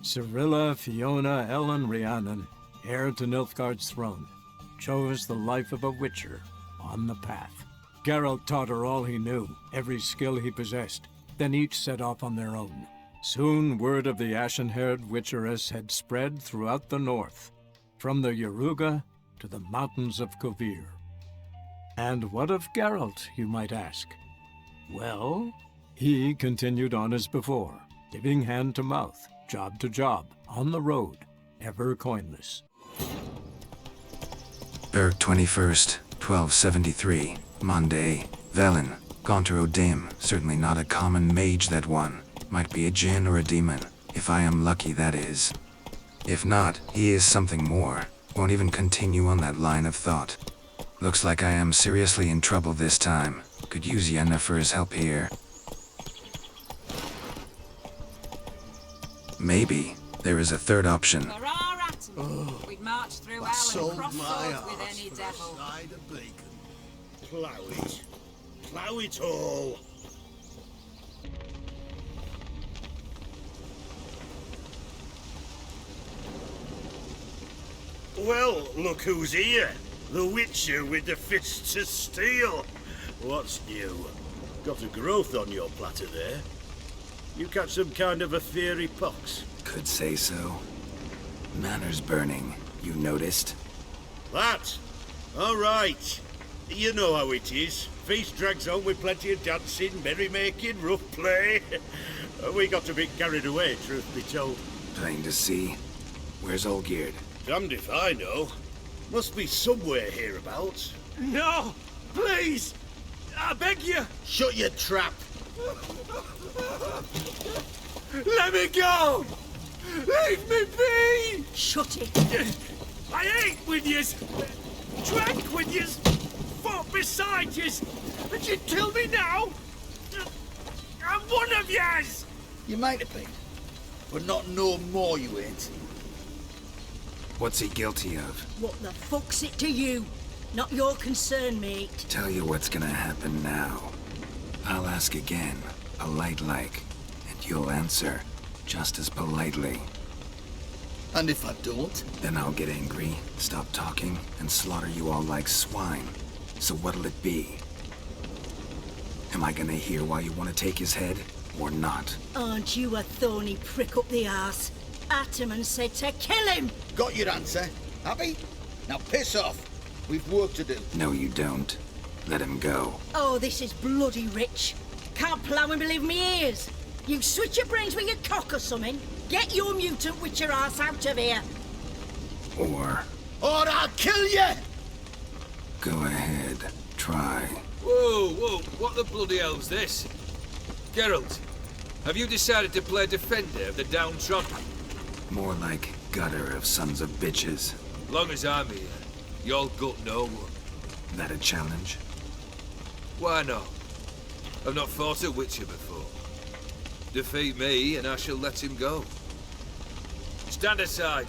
Cyrilla, Fiona, Ellen, Rhiannon, heir to Nilfgaard's throne, chose the life of a witcher on the path. Geralt taught her all he knew, every skill he possessed. Then each set off on their own. Soon word of the ashen-haired witcheress had spread throughout the north, from the Yaruga to the mountains of Kovir. And what of Geralt, you might ask? Well, he continued on as before, giving hand to mouth, job to job, on the road, ever coinless. Birke 21st, 1273, Monday, Velen, Gaunter O'Dimm, certainly not a common mage that one. Might be a jinn or a demon, if I am lucky that is. If not, he is something more. Won't even continue on that line of thought. Looks like I am seriously in trouble this time. Could use Yennefer's help here. Maybe there is a third option. For our atoms, we'd march through hell and cross swords with any devil. Plough it. Plough it all. Well, look who's here. The Witcher with the fists of steel. What's new? Got a growth on your platter there. You catch some kind of a fiery pox? Could say so. Manners burning, you noticed? That? All right. You know how it is. Feast drags on with plenty of dancing, merrymaking, rough play. We got a bit carried away, truth be told. Plain to see. Where's Olgierd? Damned if I know. Must be somewhere hereabouts. No! Please! I beg you! Shut your trap! Let me go! Leave me be! Shut it! I ate with yous! Drank with yous! Fought beside yous! And you kill me now? I'm one of yous! You might have been, but not no more you ain't. What's he guilty of? What the fuck's it to you? Not your concern, mate. Tell you what's gonna happen now. I'll ask again, polite-like, and you'll answer just as politely. And if I don't? Then I'll get angry, stop talking, and slaughter you all like swine. So what'll it be? Am I gonna hear why you want to take his head, or not? Aren't you a thorny prick up the arse? Ataman said to kill him! Got your answer. Happy? Now piss off. We've work to do. No, you don't. Let him go. Oh, this is bloody rich. Can't plough and believe me ears. You switch your brains with your cock or something. Get your mutant witcher ass out of here. Or I'll kill you! go ahead, try. Whoa, what the bloody hell's this? Geralt, have you decided to play defender of the downtrodden? More like gutter of sons of bitches. Long as I'm here, you'll gut no one. That a challenge? Why not? I've not fought a witcher before. Defeat me and I shall let him go. Stand aside.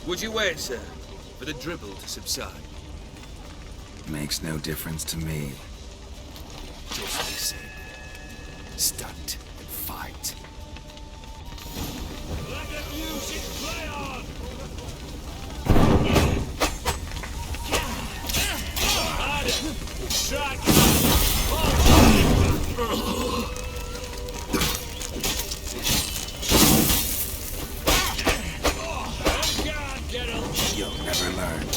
Would you wait, sir, for the dribble to subside? Makes no difference to me. Just listen. Stunt and fight. Let the music play on! You'll never learn.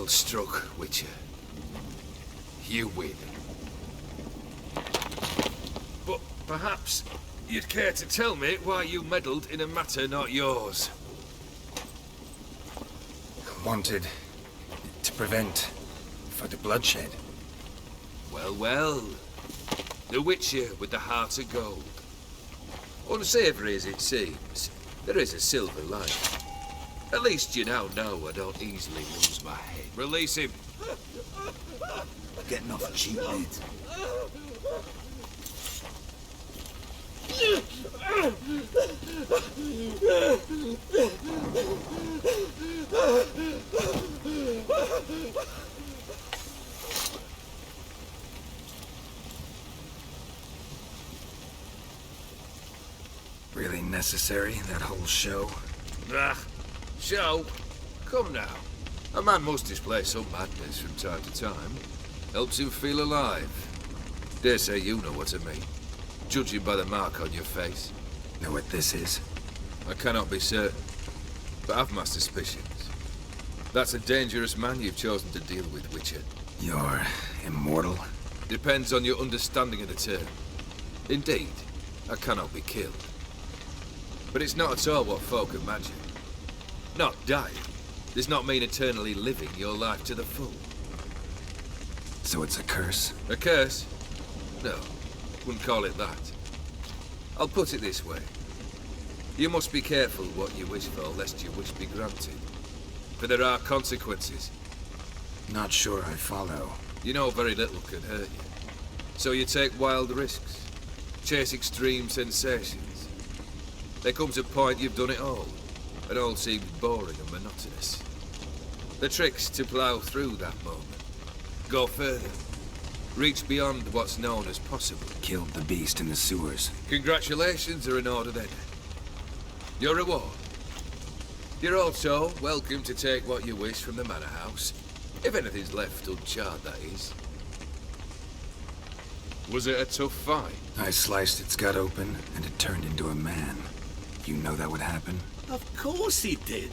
struck, Witcher. You win. But perhaps you'd care to tell me why you meddled in a matter not yours. Wanted to prevent further bloodshed. Well, well. The Witcher with the heart of gold. Unsavory as it seems, there is a silver lining. At least you now know I don't easily lose my head. Release him. Getting off cheap, mate. Really necessary, that whole show? Ah, show? Come now. A man must display some madness from time to time. Helps him feel alive. Dare say you know what I mean. Judging by the mark on your face. Know what this is? I cannot be certain, but I've my suspicions. That's a dangerous man you've chosen to deal with, Witcher. You're immortal? Depends on your understanding of the term. Indeed, I cannot be killed. But it's not at all what folk imagine. Not dying does not mean eternally living your life to the full. So it's a curse? A curse? No, wouldn't call it that. I'll put it this way. You must be careful what you wish for, lest your wish be granted. For there are consequences. Not sure I follow. You know very little can hurt you. So you take wild risks. Chase extreme sensations. There comes a point you've done it all. It all seems boring and monotonous. The trick's to plough through that moment. Go further. Reach beyond what's known as possible. Killed the beast in the sewers. Congratulations are in order then. Your reward. You're also welcome to take what you wish from the manor house. If anything's left uncharred, that is. Was it a tough fight? I sliced its gut open, and it turned into a man. You know that would happen? Of course he did.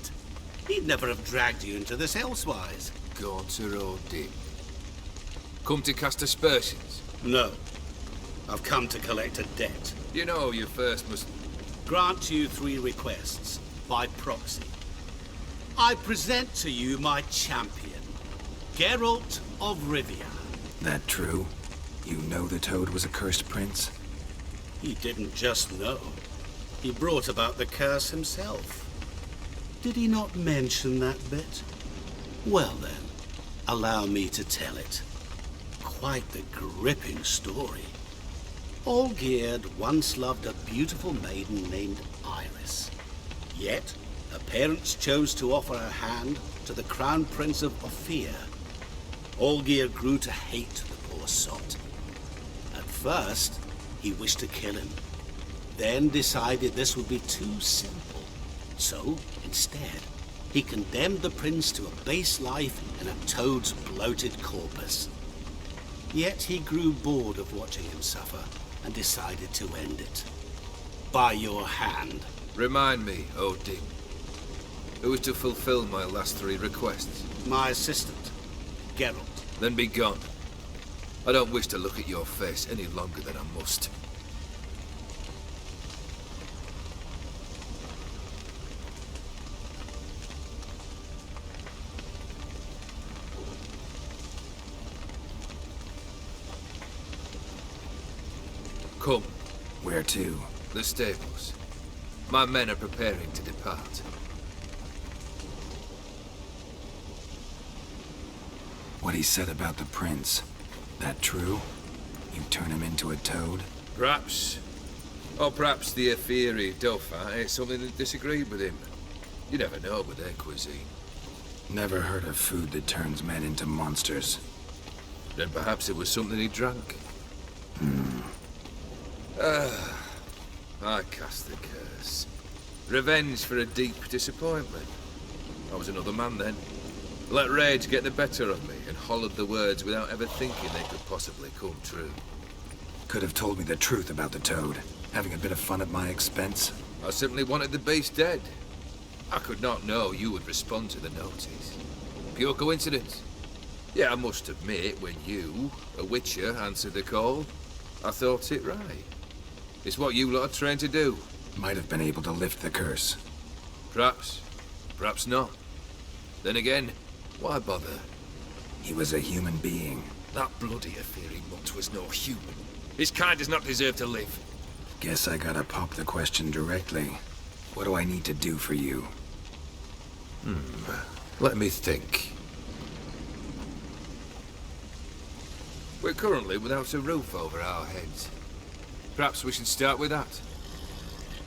He'd never have dragged you into this elsewise. Gaunter O'Dimm. Come to cast aspersions? No. I've come to collect a debt. You know you first must... Grant you 3 requests, by proxy. I present to you my champion, Geralt of Rivia. That true? You know the Toad was a cursed prince? He didn't just know. He brought about the curse himself. Did he not mention that bit? Well then, allow me to tell it. Quite the gripping story. Olgierd once loved a beautiful maiden named Iris. Yet, her parents chose to offer her hand to the Crown Prince of Ophir. Olgierd grew to hate the poor sot. At first, he wished to kill him. Then decided this would be too simple. So, instead, he condemned the prince to a base life in a toad's bloated corpus. Yet he grew bored of watching him suffer and decided to end it. By your hand. Remind me, O'Dimm. Who is to fulfill my last 3 requests? My assistant, Geralt. Then be gone. I don't wish to look at your face any longer than I must. Come. Where to? The stables. My men are preparing to depart. What he said about the prince. That true? You turn him into a toad? Perhaps. Or perhaps the Ophiri Dauphin ate something that disagreed with him. You never know with their cuisine. Never heard of food that turns men into monsters. Then perhaps it was something he drank. I cast the curse. Revenge for a deep disappointment. I was another man then. Let rage get the better of me and hollered the words without ever thinking they could possibly come true. Could have told me the truth about the toad. Having a bit of fun at my expense. I simply wanted the beast dead. I could not know you would respond to the notice. Pure coincidence. Yeah, I must admit, when you, a witcher, answered the call, I thought it right. It's what you lot are trained to do. Might have been able to lift the curse. Perhaps. Perhaps not. Then again, why bother? He was a human being. That bloody Aetheri mutt was no human. His kind does not deserve to live. Guess I gotta pop the question directly. What do I need to do for you? Let me think. We're currently without a roof over our heads. Perhaps we should start with that.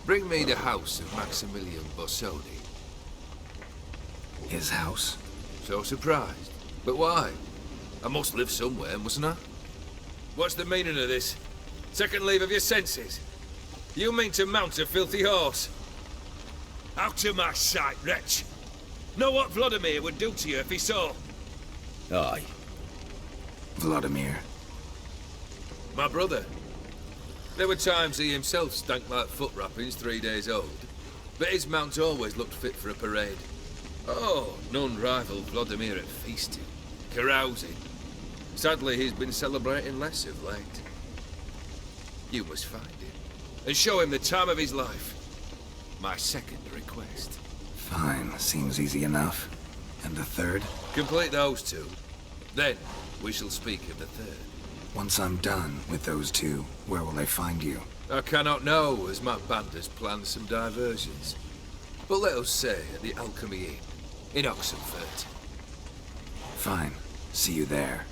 Bring me the house of Maximilian Bossodi. His house? So surprised. But why? I must live somewhere, mustn't I? What's the meaning of this? Second leave of your senses? You mean to mount a filthy horse? Out of my sight, wretch! Know what Vladimir would do to you if he saw? Aye. Vladimir. My brother. There were times he himself stank like foot wrappings 3 days old, but his mount always looked fit for a parade. Oh, none rivaled Vladimir at feasting, carousing. Sadly, he's been celebrating less of late. You must find him, and show him the time of his life. My second request. Fine, seems easy enough. And the third? Complete those two. Then, we shall speak of the third. Once I'm done with those two, where will I find you? I cannot know, as my band has planned some diversions. But let us say at the Alchemy Inn, in Oxenfurt. Fine. See you there.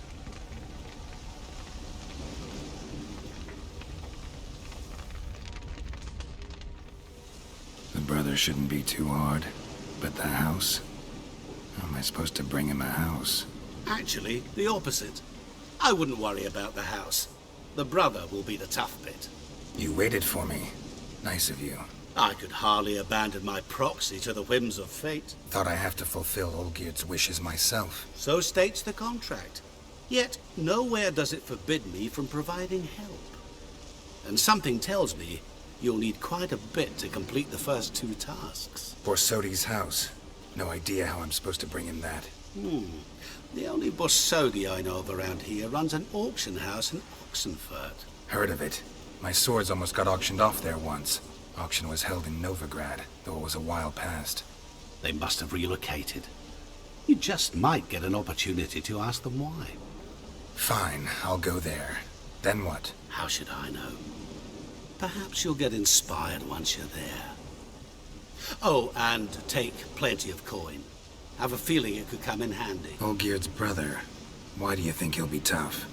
The brother shouldn't be too hard. But the house? How am I supposed to bring him a house? Actually, the opposite. I wouldn't worry about the house. The brother will be the tough bit. You waited for me. Nice of you. I could hardly abandon my proxy to the whims of fate. Thought I have to fulfill Olgierd's wishes myself. So states the contract. Yet, nowhere does it forbid me from providing help. And something tells me you'll need quite a bit to complete the first 2 tasks. Borsodi's house. No idea how I'm supposed to bring him that. The only Borsodi I know of around here runs an auction house in Oxenfurt. Heard of it. My swords almost got auctioned off there once. Auction was held in Novigrad, though it was a while past. They must have relocated. You just might get an opportunity to ask them why. Fine, I'll go there. Then what? How should I know? Perhaps you'll get inspired once you're there. Oh, and take plenty of coin. Have a feeling it could come in handy. Olgierd's brother. Why do you think he'll be tough?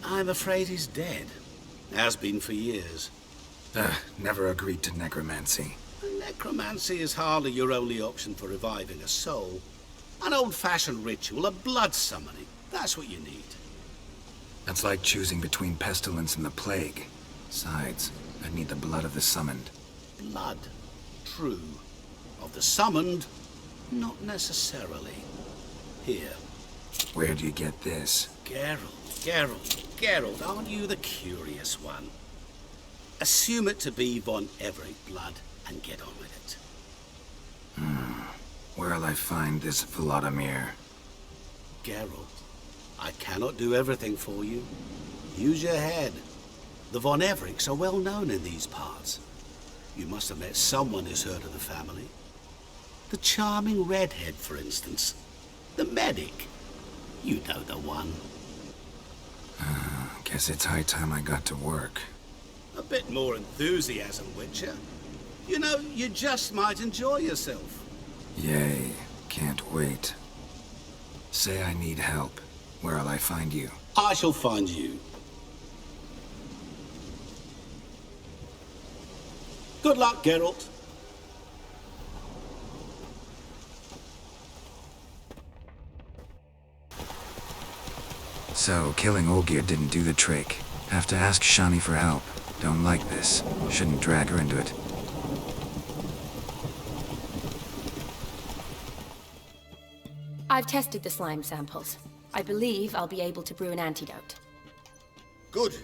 I'm afraid he's dead. Has been for years. Never agreed to necromancy. Necromancy is hardly your only option for reviving a soul. An old-fashioned ritual, a blood summoning. That's what you need. That's like choosing between pestilence and the plague. Besides, I'd need the blood of the summoned. Blood. True. Of the summoned, not necessarily. Here. Where do you get this? Geralt, aren't you the curious one? Assume it to be von Everett blood and get on with it. Where'll I find this Vladimir? Geralt, I cannot do everything for you. Use your head. The von Evericks are well known in these parts. You must have met someone who's heard of the family. The charming redhead, for instance. The medic. You know the one. Guess it's high time I got to work. A bit more enthusiasm, Witcher. You know, you just might enjoy yourself. Yay, can't wait. Say I need help. Where'll I find you? I shall find you. Good luck, Geralt. So, killing Olgierd didn't do the trick. Have to ask Shani for help. Don't like this. Shouldn't drag her into it. I've tested the slime samples. I believe I'll be able to brew an antidote. Good.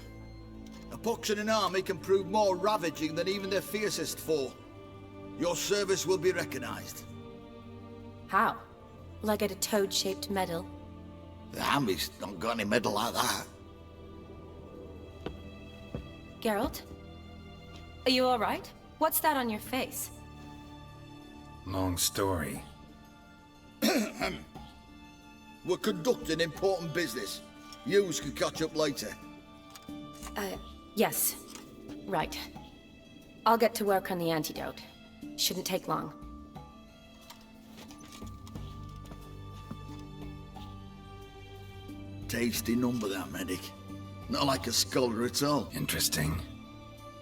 A pox in an army can prove more ravaging than even their fiercest foe. Your service will be recognized. How? Will I get a toad-shaped medal? The Hammy's not got any medal like that. Geralt? Are you alright? What's that on your face? Long story. We're conducting important business. Yous can catch up later. Yes. Right. I'll get to work on the antidote. Shouldn't take long. Tasty number, that medic. Not like a scholar at all. Interesting.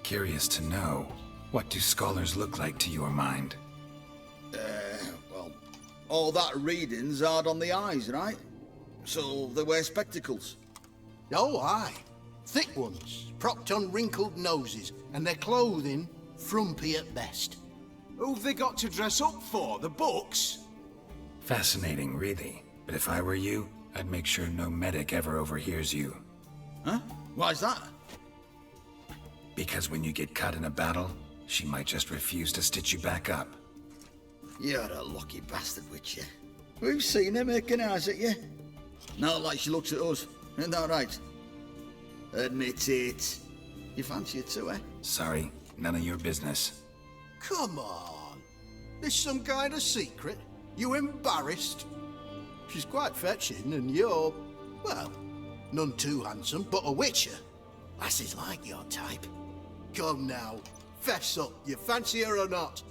Curious to know, what do scholars look like to your mind? Well, all that reading's hard on the eyes, right? So they wear spectacles. Oh, aye. Thick ones, propped on wrinkled noses, and their clothing frumpy at best. Who've they got to dress up for? The books? Fascinating, really. But if I were you, I'd make sure no medic ever overhears you. Huh? Why's that? Because when you get cut in a battle, she might just refuse to stitch you back up. You're a lucky bastard, Witcher. We've seen her making eyes at you. Not like she looks at us. Isn't that right? Admit it. You fancy her too, eh? Sorry, none of your business. Come on. There's some kind of secret. You embarrassed? She's quite fetching, and you're, well, none too handsome, but a witcher. Lasses like your type. Come now, fess up. You fancy her or not?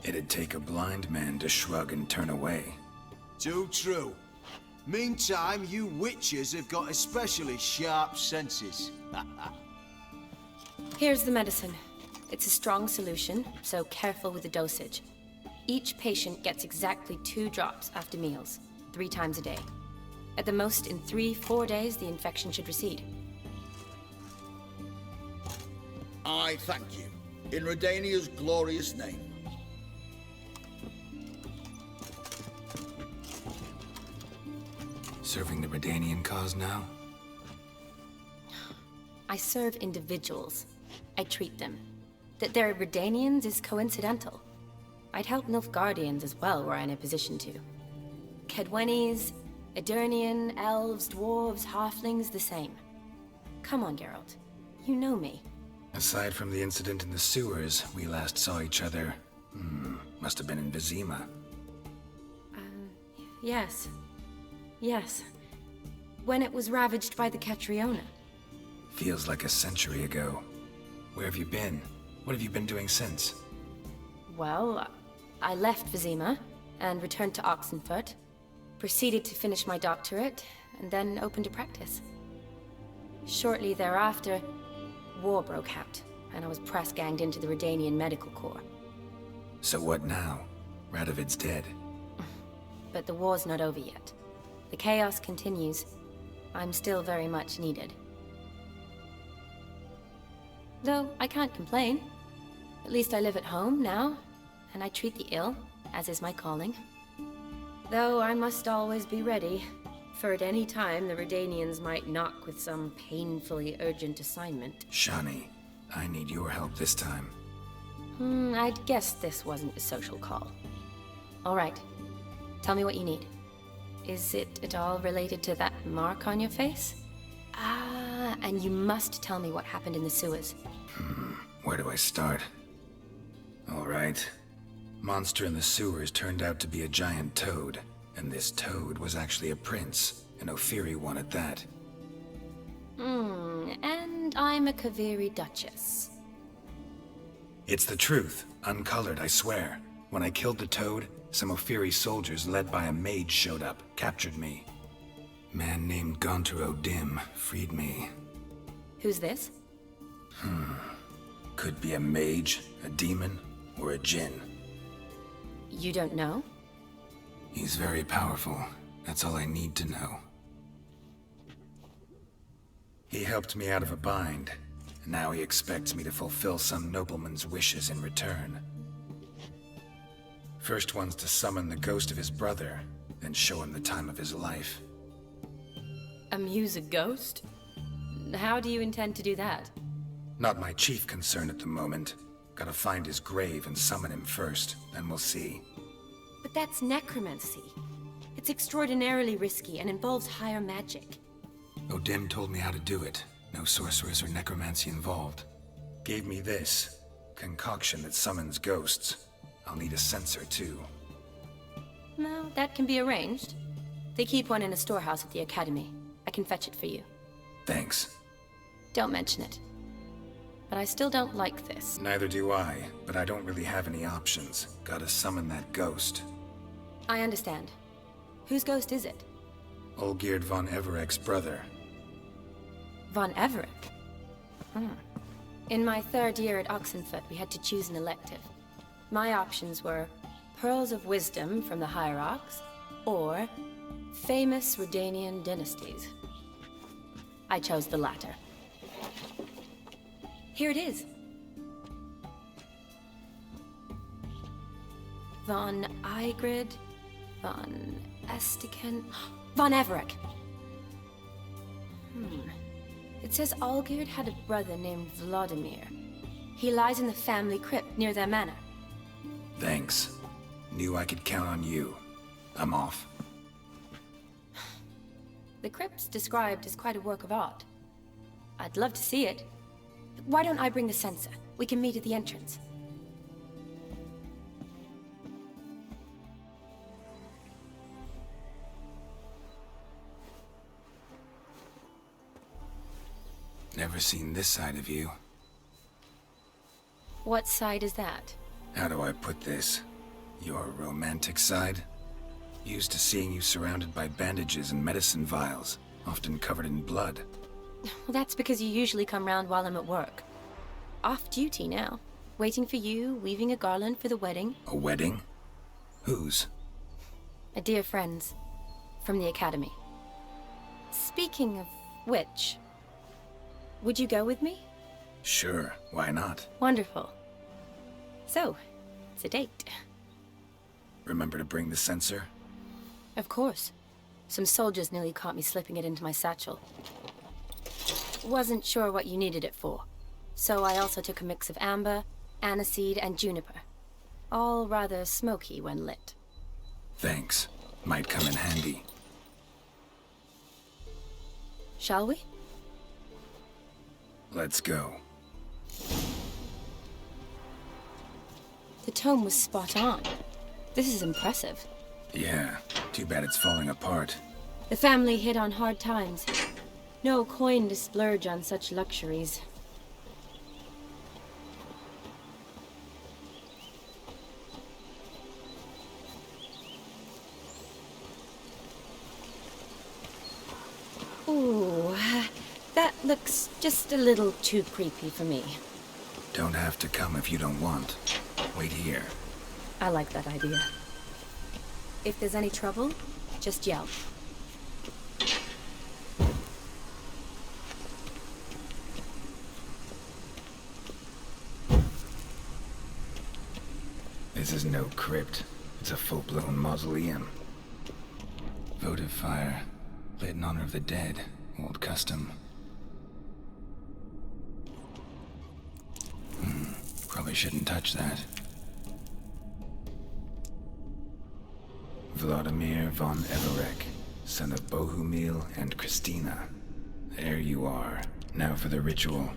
It'd take a blind man to shrug and turn away. Too true. Meantime, you witches have got especially sharp senses. Here's the medicine. It's a strong solution, so careful with the dosage. Each patient gets exactly 2 drops after meals, 3 times a day. At the most, in 3-4 days, the infection should recede. I thank you. In Redania's glorious name. Serving the Redanian cause now? I serve individuals. I treat them. That they're Redanians is coincidental. I'd help Nilfgaardians as well were I in a position to. Kedwenis, Edirnian, elves, dwarves, halflings, the same. Come on, Geralt. You know me. Aside from the incident in the sewers, we last saw each other... must have been in Vizima. Yes. Yes. When it was ravaged by the Catriona. Feels like a century ago. Where have you been? What have you been doing since? Well, I left Vizima and returned to Oxenfurt, proceeded to finish my doctorate, and then opened a practice. Shortly thereafter, war broke out, and I was press-ganged into the Redanian Medical Corps. So what now? Radovid's dead. But the war's not over yet. The chaos continues. I'm still very much needed. Though I can't complain. At least I live at home now, and I treat the ill, as is my calling. Though I must always be ready, for at any time the Redanians might knock with some painfully urgent assignment. Shani, I need your help this time. I'd guessed this wasn't a social call. All right. Tell me what you need. Is it at all related to that mark on your face? Ah, and you must tell me what happened in the sewers. Where do I start? All right. Monster in the sewers turned out to be a giant toad, and this toad was actually a prince, an Ophiri one at that. And I'm a Kaviri Duchess. It's the truth, uncolored, I swear. When I killed the toad, some Ophiri soldiers led by a mage showed up, captured me. Man named Gaunter O'Dimm freed me. Who's this? Could be a mage, a demon, or a jinn. You don't know? He's very powerful. That's all I need to know. He helped me out of a bind, and now he expects me to fulfill some nobleman's wishes in return. First one's to summon the ghost of his brother, then show him the time of his life. Amuse a ghost? How do you intend to do that? Not my chief concern at the moment. Gotta find his grave and summon him first, then we'll see. But that's necromancy. It's extraordinarily risky and involves higher magic. O'Dimm told me how to do it. No sorceress or necromancy involved. Gave me this concoction that summons ghosts. I'll need a censer too. No, that can be arranged. They keep one in a storehouse at the Academy. I can fetch it for you. Thanks. Don't mention it. But I still don't like this. Neither do I, but I don't really have any options. Gotta summon that ghost. I understand. Whose ghost is it? Olgierd von Everek's brother. Von Everek? In my third year at Oxenfoot, we had to choose an elective. My options were Pearls of Wisdom from the Hierarchs, or famous Redanian dynasties. I chose the latter. Here it is. Von Igrid, von Estiken, von Everek. It says Olgierd had a brother named Vladimir. He lies in the family crypt near their manor. Thanks. Knew I could count on you. I'm off. The crypt's described as quite a work of art. I'd love to see it. Why don't I bring the censer? We can meet at the entrance. Never seen this side of you. What side is that? How do I put this? Your romantic side? Used to seeing you surrounded by bandages and medicine vials, often covered in blood. Well, that's because you usually come round while I'm at work. Off duty now. Waiting for you, weaving a garland for the wedding. A wedding? Whose? A dear friend's. From the Academy. Speaking of which, would you go with me? Sure, why not? Wonderful. So, it's a date. Remember to bring the censer? Of course. Some soldiers nearly caught me slipping it into my satchel. Wasn't sure what you needed it for, so I also took a mix of amber, aniseed, and juniper. All rather smoky when lit. Thanks. Might come in handy. Shall we? Let's go. The tome was spot on. This is impressive. Yeah, too bad it's falling apart. The family hit on hard times. No coin to splurge on such luxuries. Ooh, that looks just a little too creepy for me. Don't have to come if you don't want. Wait here. I like that idea. If there's any trouble, just yell. This is no crypt. It's a full-blown mausoleum. Votive fire. Lit in honor of the dead. Old custom. Probably shouldn't touch that. Vladimir von Everek, son of Bohumil and Christina. There you are. Now for the ritual.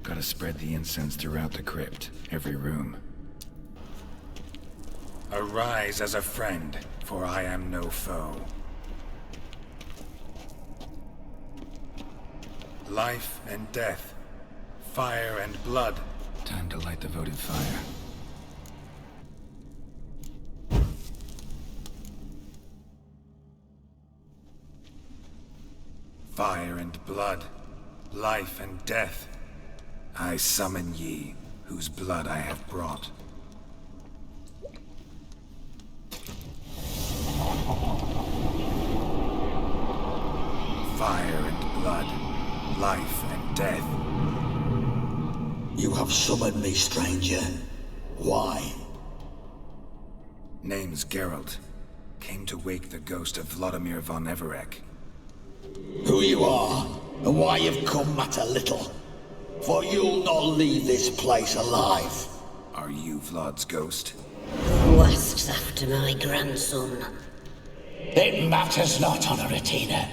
Gotta spread the incense throughout the crypt, every room. Arise as a friend, for I am no foe. Life and death, fire and blood. Time to light the votive fire. Fire and blood, life and death. I summon ye, whose blood I have brought. Fire and blood, life and death. You have summoned me, stranger. Why? Name's Geralt. Came to wake the ghost of Vladimir von Everek. Who you are, and why you've come matter little. For you'll not leave this place alive. Are you Vlad's ghost? Who asks after my grandson? It matters not, Honoratina.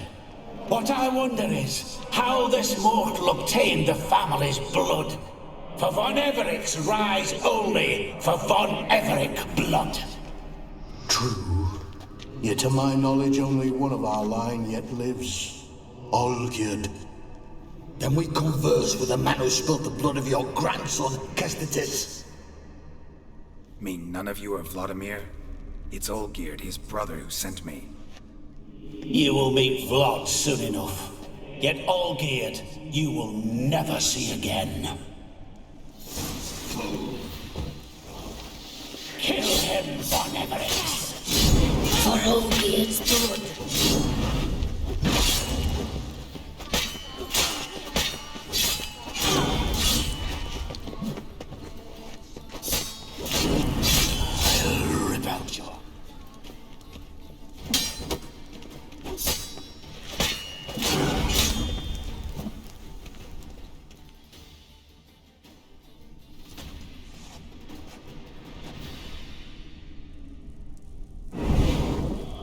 What I wonder is how this mortal obtained the family's blood. For von Everic's rise only for von Everic blood. True. Yet to my knowledge, only one of our line yet lives. Olgierd. Then we converse with the man who spilled the blood of your grandson, Kestetis. Mean none of you are Vladimir? It's Olgierd, his brother, who sent me. You will meet Vlad soon enough. Yet Olgierd, you will never see again. Kill him, von Everett. For Olgierd's blood. I'll rip out your...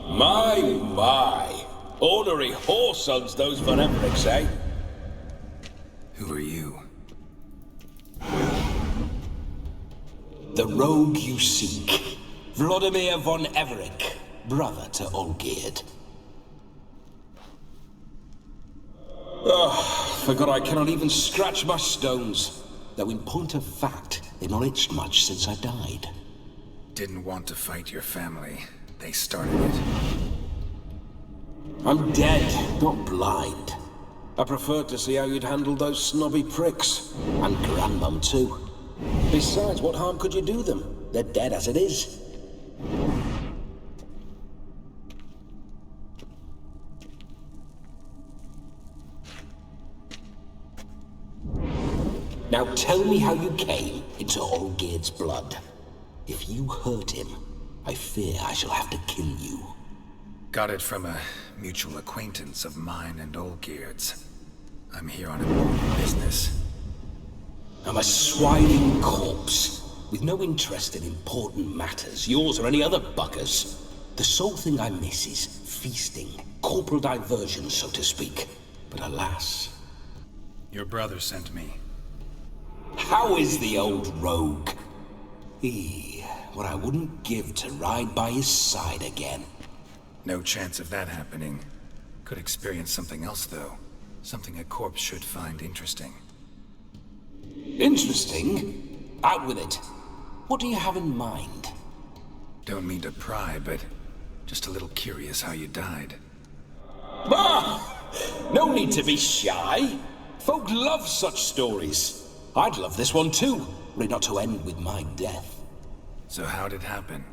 My. Ornery whoresons those von Evericks, eh? Who are you? The rogue you seek. Vladimir von Everic, brother to Olgierd. Forgot I cannot even scratch my stones. Though in point of fact, they've not itched much since I died. Didn't want to fight your family. They started it. I'm dead, not blind. I preferred to see how you'd handle those snobby pricks. And Grandmum too. Besides, what harm could you do them? They're dead as it is. Now tell me how you came into Olgierd's blood. If you hurt him, I fear I shall have to kill you. Got it from a mutual acquaintance of mine and Olgierd's. I'm here on important business. I'm a swiding corpse, with no interest in important matters, yours or any other buggers. The sole thing I miss is feasting, corporal diversion, so to speak. But alas... Your brother sent me. How is the old rogue? What I wouldn't give to ride by his side again. No chance of that happening. Could experience something else, though. Something a corpse should find interesting. Interesting? Out with it. What do you have in mind? Don't mean to pry, but just a little curious how you died. No need to be shy. Folk love such stories. I'd love this one too, were it not to end with my death. So how'd it happen?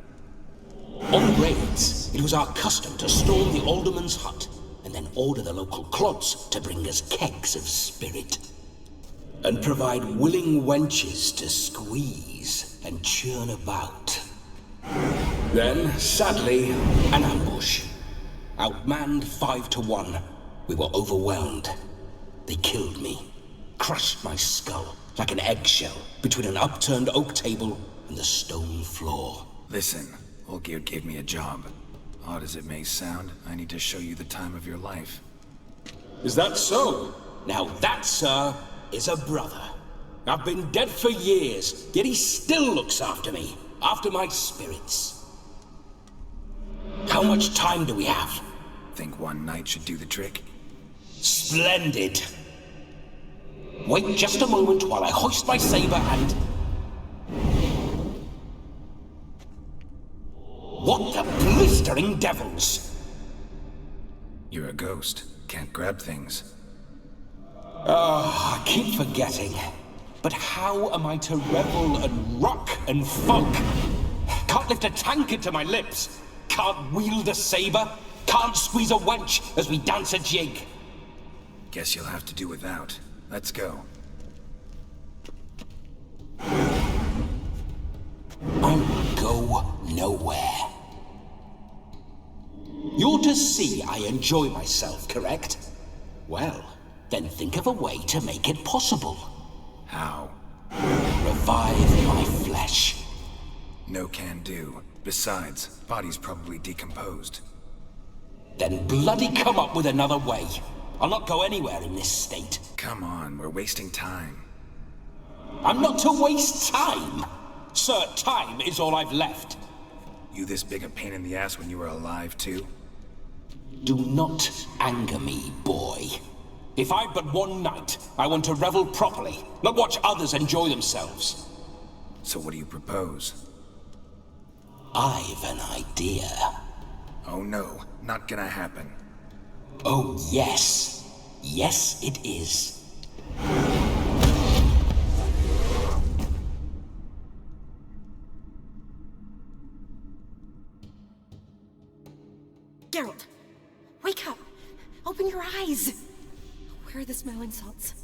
On raids, it was our custom to storm the alderman's hut, and then order the local clods to bring us kegs of spirit. And provide willing wenches to squeeze and churn about. Then, sadly, an ambush. Outmanned 5 to 1, we were overwhelmed. They killed me, crushed my skull like an eggshell between an upturned oak table and the stone floor. Listen, Olgierd gave me a job. Odd as it may sound, I need to show you the time of your life. Is that so? Now that, sir, is a brother. I've been dead for years, yet he still looks after me, after my spirits. How much time do we have? Think one night should do the trick? Splendid. Wait just a moment while I hoist my saber and... What the blistering devils! You're a ghost. Can't grab things. I keep forgetting. But how am I to revel and rock and funk? Can't lift a tankard to my lips. Can't wield a saber. Can't squeeze a wench as we dance a jig. Guess you'll have to do without. Let's go. I will go nowhere. You're to see I enjoy myself, correct? Well, then think of a way to make it possible. How? Revive my flesh. No can do. Besides, body's probably decomposed. Then bloody come up with another way. I'll not go anywhere in this state. Come on, we're wasting time. I'm not to waste time. Sir, time is all I've left. You this big a pain in the ass when you were alive, too? Do not anger me, boy. If I've but one night, I want to revel properly, not watch others enjoy themselves. So what do you propose? I've an idea. Oh no, not gonna happen. Oh yes. Yes, it is. Geralt, wake up! Open your eyes! Where are the smelling salts?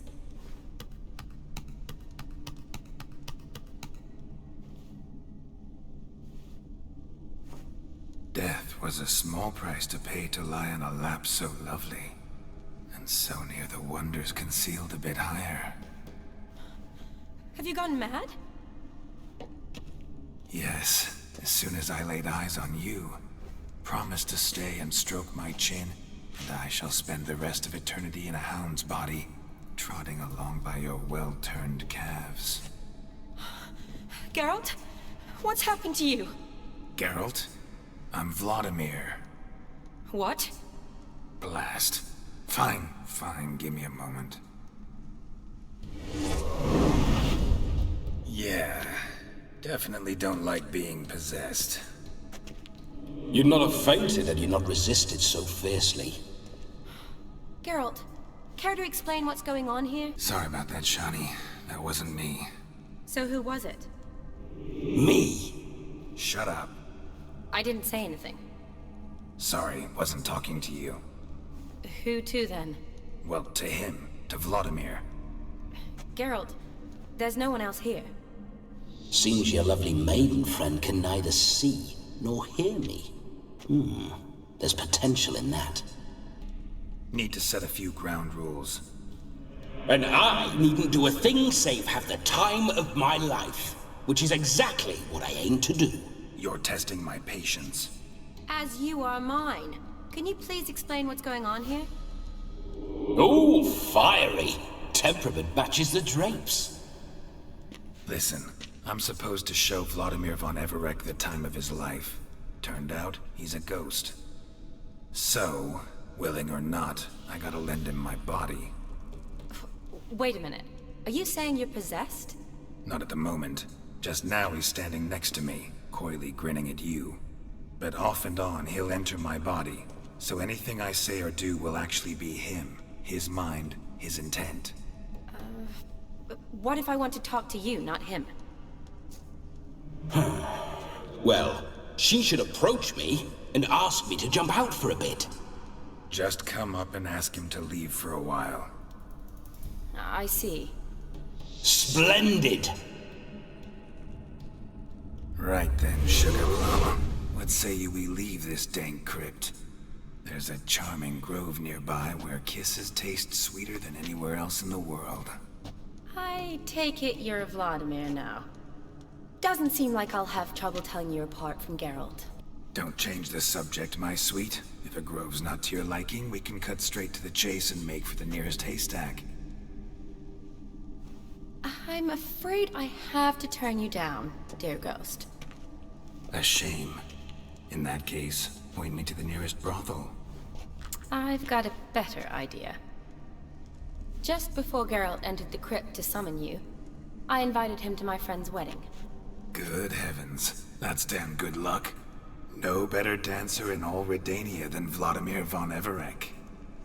Death was a small price to pay to lie on a lap so lovely, and so near the wonders concealed a bit higher. Have you gone mad? Yes, as soon as I laid eyes on you, promised to stay and stroke my chin, and I shall spend the rest of eternity in a hound's body, trotting along by your well-turned calves. Geralt? What's happened to you? Geralt? I'm Vladimir. What? Blast. Fine, give me a moment. Yeah, definitely don't like being possessed. You'd not have fainted had you not resisted so fiercely. Geralt, care to explain what's going on here? Sorry about that, Shani. That wasn't me. So who was it? Me. Shut up. I didn't say anything. Sorry, wasn't talking to you. Who to then? Well, to him. To Vladimir. Geralt, there's no one else here. Seems your lovely maiden friend can neither see nor hear me. There's potential in that. Need to set a few ground rules. And I needn't do a thing save have the time of my life, which is exactly what I aim to do. You're testing my patience. As you are mine. Can you please explain what's going on here? Oh, fiery. Temperament matches the drapes. Listen, I'm supposed to show Vladimir von Everec the time of his life. Turned out, he's a ghost. So, willing or not, I gotta lend him my body. Wait a minute. Are you saying you're possessed? Not at the moment. Just now he's standing next to me, coyly grinning at you. But off and on, he'll enter my body. So anything I say or do will actually be him. His mind, his intent. What if I want to talk to you, not him? Well, she should approach me and ask me to jump out for a bit. Just come up and ask him to leave for a while. I see. Splendid! Right then, Sugar Plum. What say you we leave this dank crypt? There's a charming grove nearby where kisses taste sweeter than anywhere else in the world. I take it you're Vladimir now. Doesn't seem like I'll have trouble telling you apart from Geralt. Don't change the subject, my sweet. If a grove's not to your liking, we can cut straight to the chase and make for the nearest haystack. I'm afraid I have to turn you down, dear ghost. A shame. In that case, point me to the nearest brothel. I've got a better idea. Just before Geralt entered the crypt to summon you, I invited him to my friend's wedding. Good heavens. That's damn good luck. No better dancer in all Redania than Vladimir von Everec.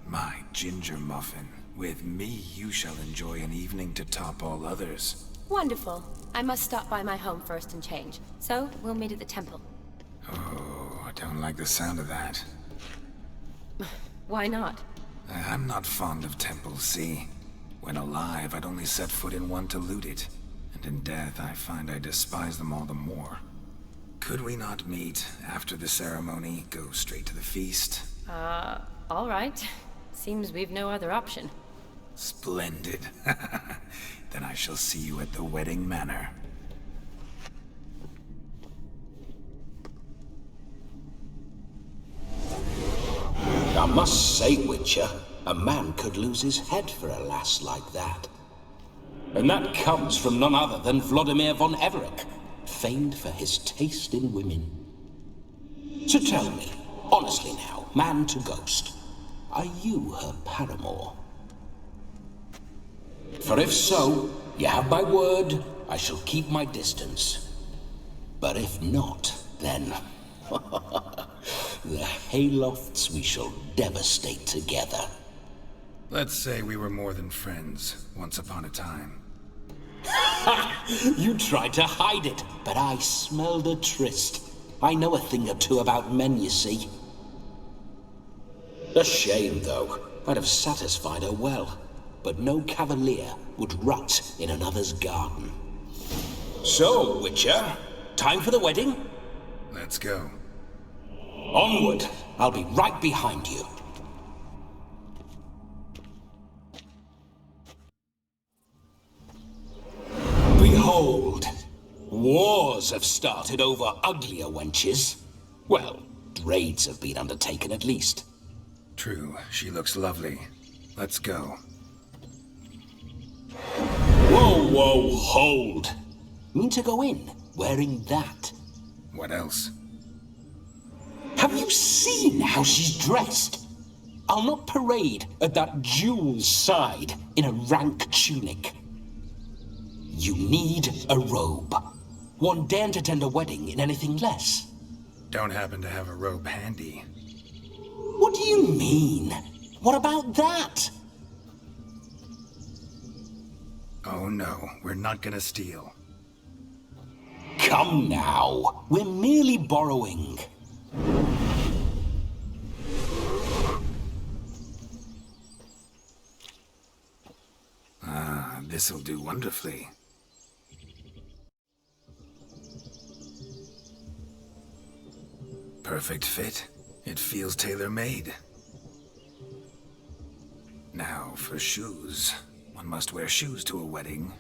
My ginger muffin. With me, you shall enjoy an evening to top all others. Wonderful. I must stop by my home first and change. So, we'll meet at the temple. Oh, I don't like the sound of that. Why not? I'm not fond of temples, see? When alive, I'd only set foot in one to loot it. And in death, I find I despise them all the more. Could we not meet after the ceremony, go straight to the feast? All right. Seems we've no other option. Splendid. Then I shall see you at the wedding manor. I must say, Witcher, a man could lose his head for a lass like that. And that comes from none other than Vladimir von Everett, famed for his taste in women. So tell me, honestly now, man to ghost, are you her paramour? For if so, you have my word, I shall keep my distance. But if not, then the haylofts we shall devastate together. Let's say we were more than friends, once upon a time. You tried to hide it, but I smelled a tryst. I know a thing or two about men, you see. A shame, though. I'd have satisfied her well, but no cavalier would rot in another's garden. So, Witcher, time for the wedding? Let's go. Onward! I'll be right behind you. Behold! Wars have started over uglier wenches. Well, raids have been undertaken at least. True, she looks lovely. Let's go. Whoa, whoa, hold! Mean to go in, wearing that? What else? Have you seen how she's dressed? I'll not parade at that jewel's side in a rank tunic. You need a robe. One daren't attend a wedding in anything less. Don't happen to have a robe handy. What do you mean? What about that? Oh no, we're not gonna steal. Come now, we're merely borrowing. Ah, this'll do wonderfully. Perfect fit. It feels tailor-made. Now for shoes. One must wear shoes to a wedding.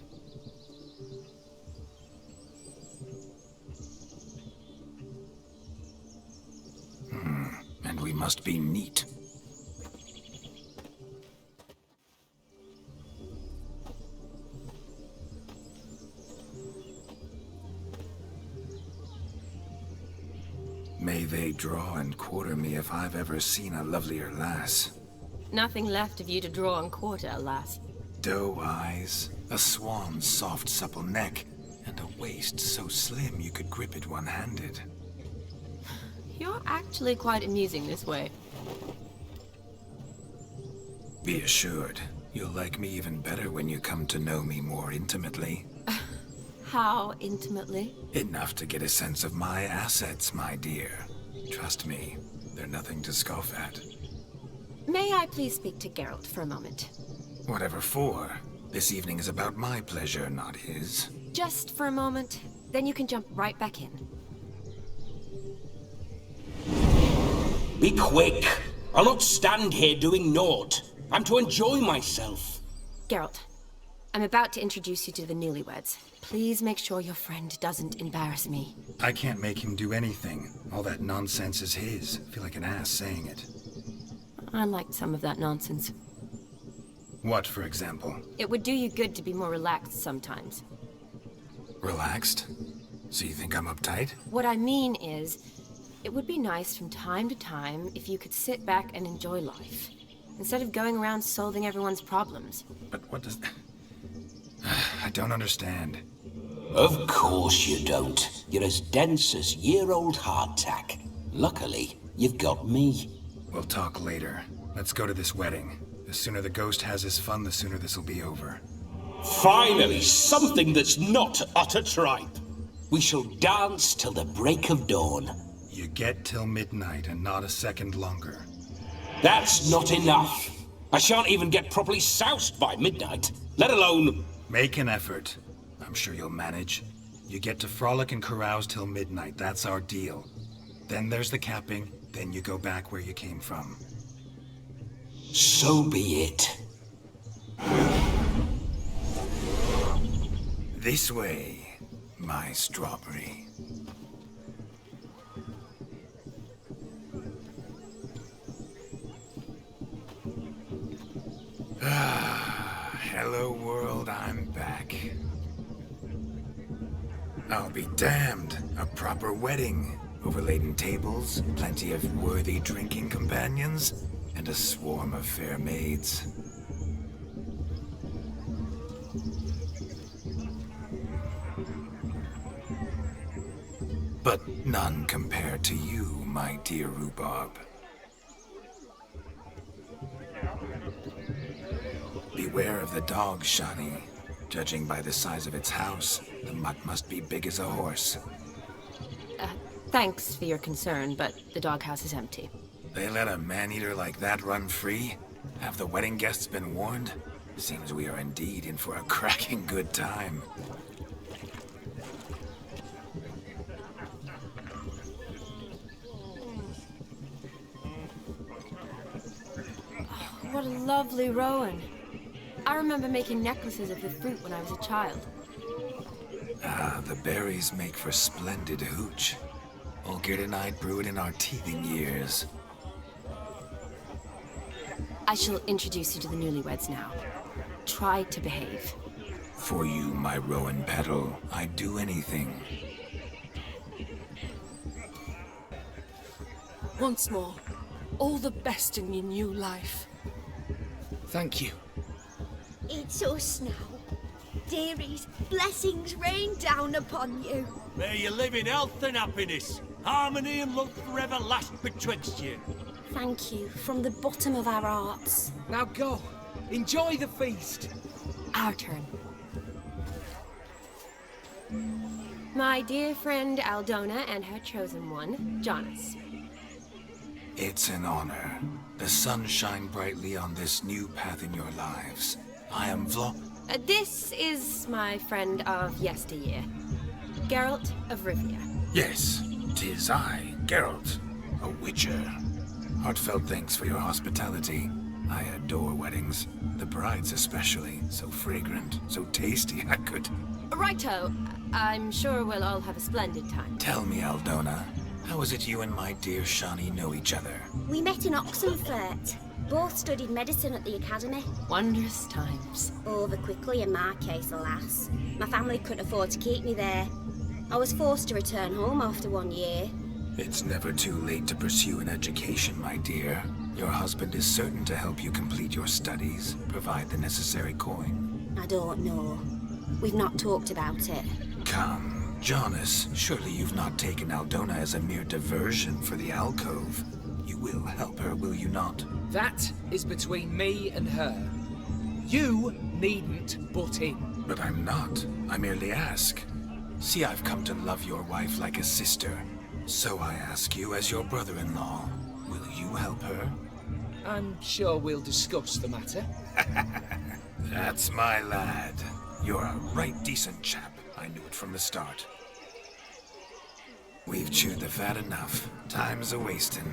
And we must be neat. May they draw and quarter me if I've ever seen a lovelier lass. Nothing left of you to draw and quarter, alas. Doe eyes, a swan's soft supple neck, and a waist so slim you could grip it one-handed. You're actually quite amusing this way. Be assured, you'll like me even better when you come to know me more intimately. How intimately? Enough to get a sense of my assets, my dear. Trust me, they're nothing to scoff at. May I please speak to Geralt for a moment? Whatever for. This evening is about my pleasure, not his. Just for a moment, then you can jump right back in. Be quick! I'll not stand here doing naught. I'm to enjoy myself. Geralt, I'm about to introduce you to the newlyweds. Please make sure your friend doesn't embarrass me. I can't make him do anything. All that nonsense is his. I feel like an ass saying it. I liked some of that nonsense. What, for example? It would do you good to be more relaxed sometimes. Relaxed? So you think I'm uptight? What I mean is, it would be nice from time to time if you could sit back and enjoy life, instead of going around solving everyone's problems. But what does... I don't understand. Of course you don't. You're as dense as year-old hardtack. Luckily, you've got me. We'll talk later. Let's go to this wedding. The sooner the ghost has his fun, the sooner this'll be over. Finally, something that's not utter tripe. We shall dance till the break of dawn. You get till midnight and not a second longer. That's not enough. I shan't even get properly soused by midnight, let alone... Make an effort. I'm sure you'll manage. You get to frolic and carouse till midnight. That's our deal. Then there's the capping. Then you go back where you came from. So be it. This way, my strawberry. Hello world, I'm back. I'll be damned. A proper wedding. Overladen tables, plenty of worthy drinking companions, and a swarm of fair maids. But none compared to you, my dear rhubarb. Beware of the dog, Shani. Judging by the size of its house, the mutt must be big as a horse. Thanks for your concern, but the doghouse is empty. They let a man-eater like that run free? Have the wedding guests been warned? Seems we are indeed in for a cracking good time. What a lovely rowan. I remember making necklaces of the fruit when I was a child. Ah, the berries make for splendid hooch. Olgerd and I brewed in our teething years. I shall introduce you to the newlyweds now. Try to behave. For you, my rowan petal, I'd do anything. Once more, all the best in your new life. Thank you. It's us now. Dearies, blessings rain down upon you. May you live in health and happiness. Harmony and love forever last betwixt you. Thank you from the bottom of our hearts. Now go. Enjoy the feast. Our turn. My dear friend Aldona and her chosen one, Jonas. It's an honor. The sun shine brightly on this new path in your lives. I am This is my friend of yesteryear, Geralt of Rivia. Yes, 'tis I, Geralt, a witcher. Heartfelt thanks for your hospitality. I adore weddings. The brides especially. So fragrant, so tasty, I could... Righto. I'm sure we'll all have a splendid time. Tell me, Aldona, how is it you and my dear Shani know each other? We met in Oxenfurt. Both studied medicine at the academy. Wondrous times. Over quickly in my case, alas. My family couldn't afford to keep me there. I was forced to return home after 1 year. It's never too late to pursue an education, my dear. Your husband is certain to help you complete your studies, provide the necessary coin. I don't know. We've not talked about it. Come, Jonas, surely you've not taken Aldona as a mere diversion for the alcove. You will help her, will you not? That is between me and her. You needn't butt in. But I'm not. I merely ask. See, I've come to love your wife like a sister. So I ask you as your brother-in-law, will you help her? I'm sure we'll discuss the matter. That's my lad. You're a right decent chap. I knew it from the start. We've chewed the fat enough. Time's a-wasting.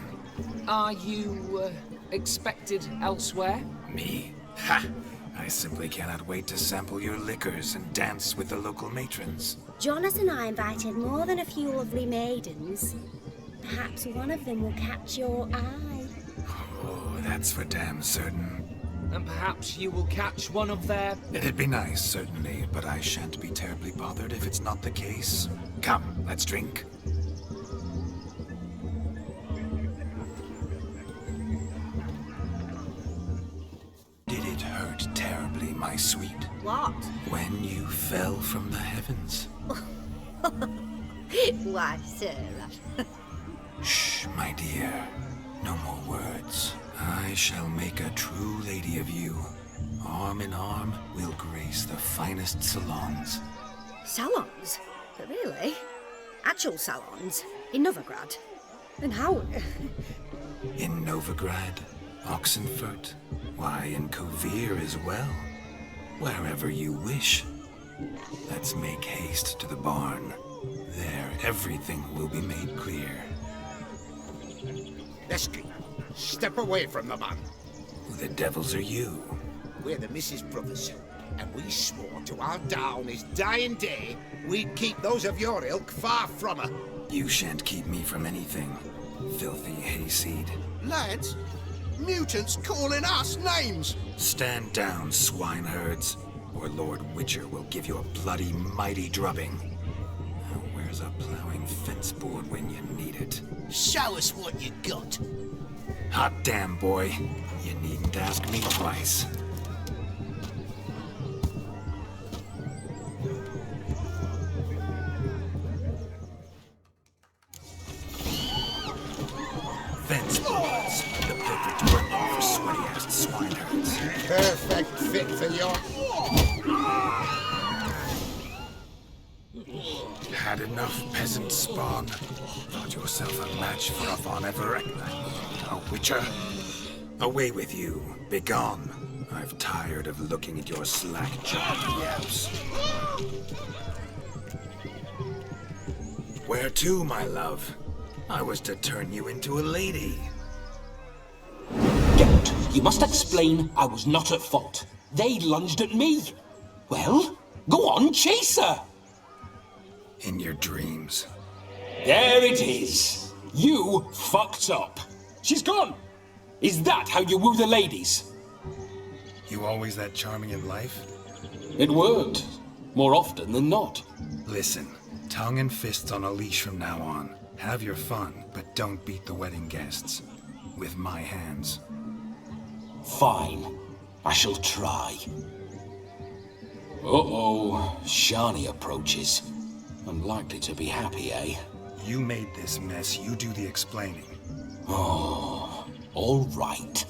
Are you, expected elsewhere? Me? Ha! I simply cannot wait to sample your liquors and dance with the local matrons. Jonas and I invited more than a few lovely maidens. Perhaps one of them will catch your eye. Oh, that's for damn certain. And perhaps you will catch one of their... It'd be nice, certainly, but I shan't be terribly bothered if it's not the case. Come, let's drink. Did it hurt terribly, my sweet? What? When you fell from the heavens. Why, Sarah. Shh, my dear. No more words. I shall make a true lady of you. Arm in arm, we'll grace the finest salons. Salons? Really? Actual salons? In Novigrad? And how? In Novigrad, Oxenfurt, why, in Kovir as well. Wherever you wish. Let's make haste to the barn. There, everything will be made clear. Lesky, step away from the man. Who the devils are you? We're the Mrs. Brothers, and we swore to our down his dying day we'd keep those of your ilk far from her. You shan't keep me from anything, filthy hayseed. Lads, Mutants calling us names! Stand down, swineherds, or Lord Witcher will give you a bloody mighty drubbing. Now, where's a plowing fence board when you need it? Show us what you got. Hot damn, boy. You needn't ask me twice. Fence boards. The perfect weapon for sweaty-ass swineherds. Perfect fit for your... Had enough peasant spawn? Thought yourself a match for a Von Everett? A Witcher? Away with you. Begone. I've tired of looking at your slack-jawed yaps. Where to, my love? I was to turn you into a lady. Geralt, you must explain I was not at fault. They lunged at me. Well, go on, chase her. In your dreams. There it is. You fucked up. She's gone. Is that how you woo the ladies? You always that charming in life? It worked. More often than not. Listen, tongue and fists on a leash from now on. Have your fun, but don't beat the wedding guests. With my hands. Fine. I shall try. Uh-oh. Shani approaches. Unlikely to be happy, eh? You made this mess. You do the explaining. Oh, all right.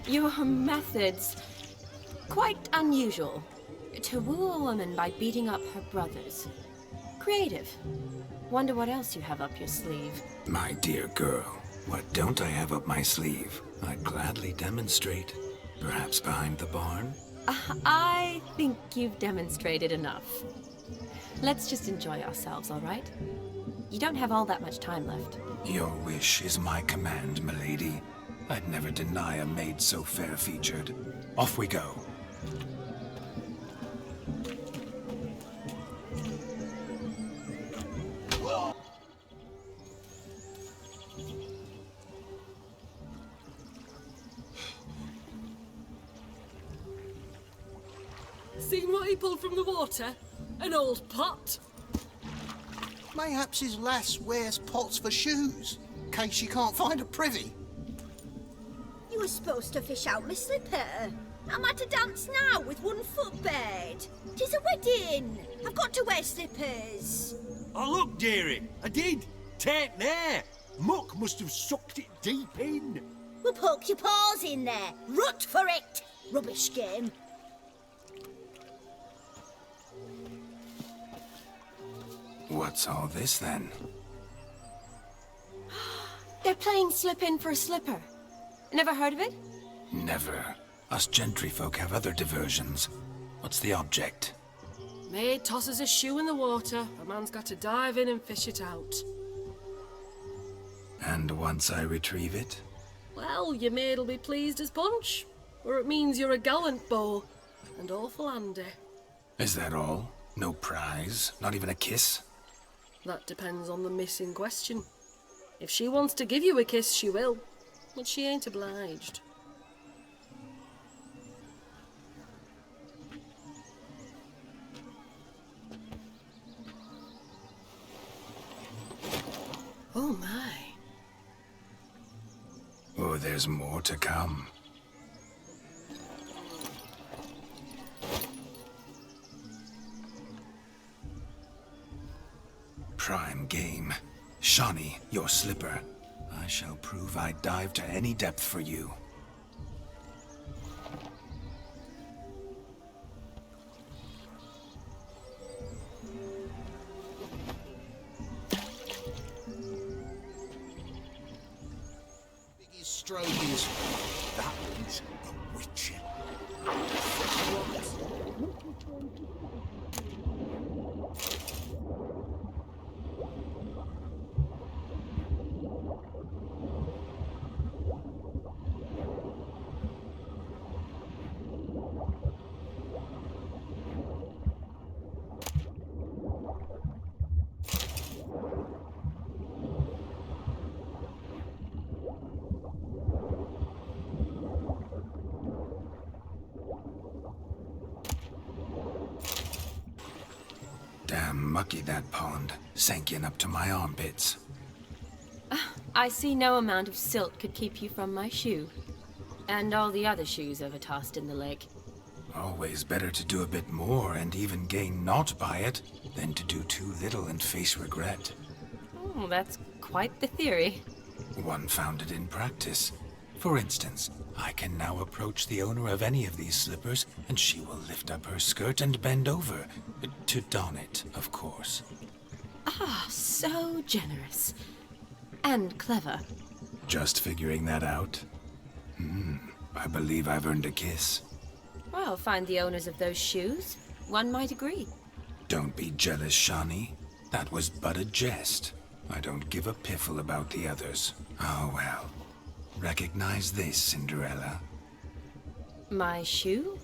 Your methods... quite unusual. To woo a woman by beating up her brothers. Creative. Wonder what else you have up your sleeve. My dear girl, what don't I have up my sleeve? I'd gladly demonstrate. Perhaps behind the barn? I think you've demonstrated enough. Let's just enjoy ourselves, all right? You don't have all that much time left. Your wish is my command, milady. I'd never deny a maid so fair-featured. Off we go. Seen what he pulled from the water? An old pot? Mayhaps his lass wears pots for shoes, in case she can't find a privy. You were supposed to fish out my slipper. I'm at a dance now with one foot bared. 'Tis a wedding. I've got to wear slippers. Oh, look, dearie. I did. Take there. Muck must have sucked it deep in. Well, poke your paws in there. Rut for it. Rubbish game. What's all this, then? They're playing slip in for a slipper. Never heard of it? Never. Us gentry folk have other diversions. What's the object? Maid tosses a shoe in the water. A man's got to dive in and fish it out. And once I retrieve it? Well, your maid'll be pleased as punch. Or it means you're a gallant beau. And awful handy. Is that all? No prize? Not even a kiss? That depends on the miss in question. If she wants to give you a kiss, she will. But she ain't obliged. Oh my. Oh, there's more to come. Prime game. Shawnee, your slipper. I shall prove I dive to any depth for you. Biggest stroke is... that is a witcher. mucky, that pond. Sank in up to my armpits. I see no amount of silt could keep you from my shoe. And all the other shoes ever tossed in the lake. Always better to do a bit more and even gain naught by it than to do too little and face regret. Oh, that's quite the theory. One founded in practice. For instance, I can now approach the owner of any of these slippers, and she will lift up her skirt and bend over. To don it, of course. Ah, so generous. And clever. Just figuring that out? I believe I've earned a kiss. Well, find the owners of those shoes. One might agree. Don't be jealous, Shani. That was but a jest. I don't give a piffle about the others. Oh well. Recognize this, Cinderella. My shoe?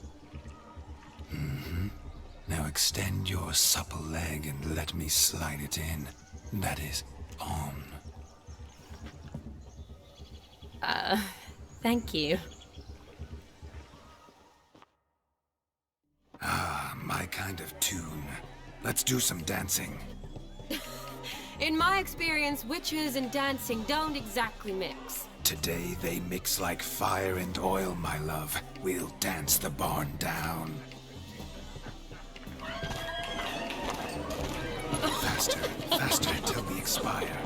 Now extend your supple leg and let me slide it in. That is, on. Thank you. Ah, my kind of tune. Let's do some dancing. In my experience, witches and dancing don't exactly mix. Today they mix like fire and oil, my love. We'll dance the barn down. Faster, faster till we expire.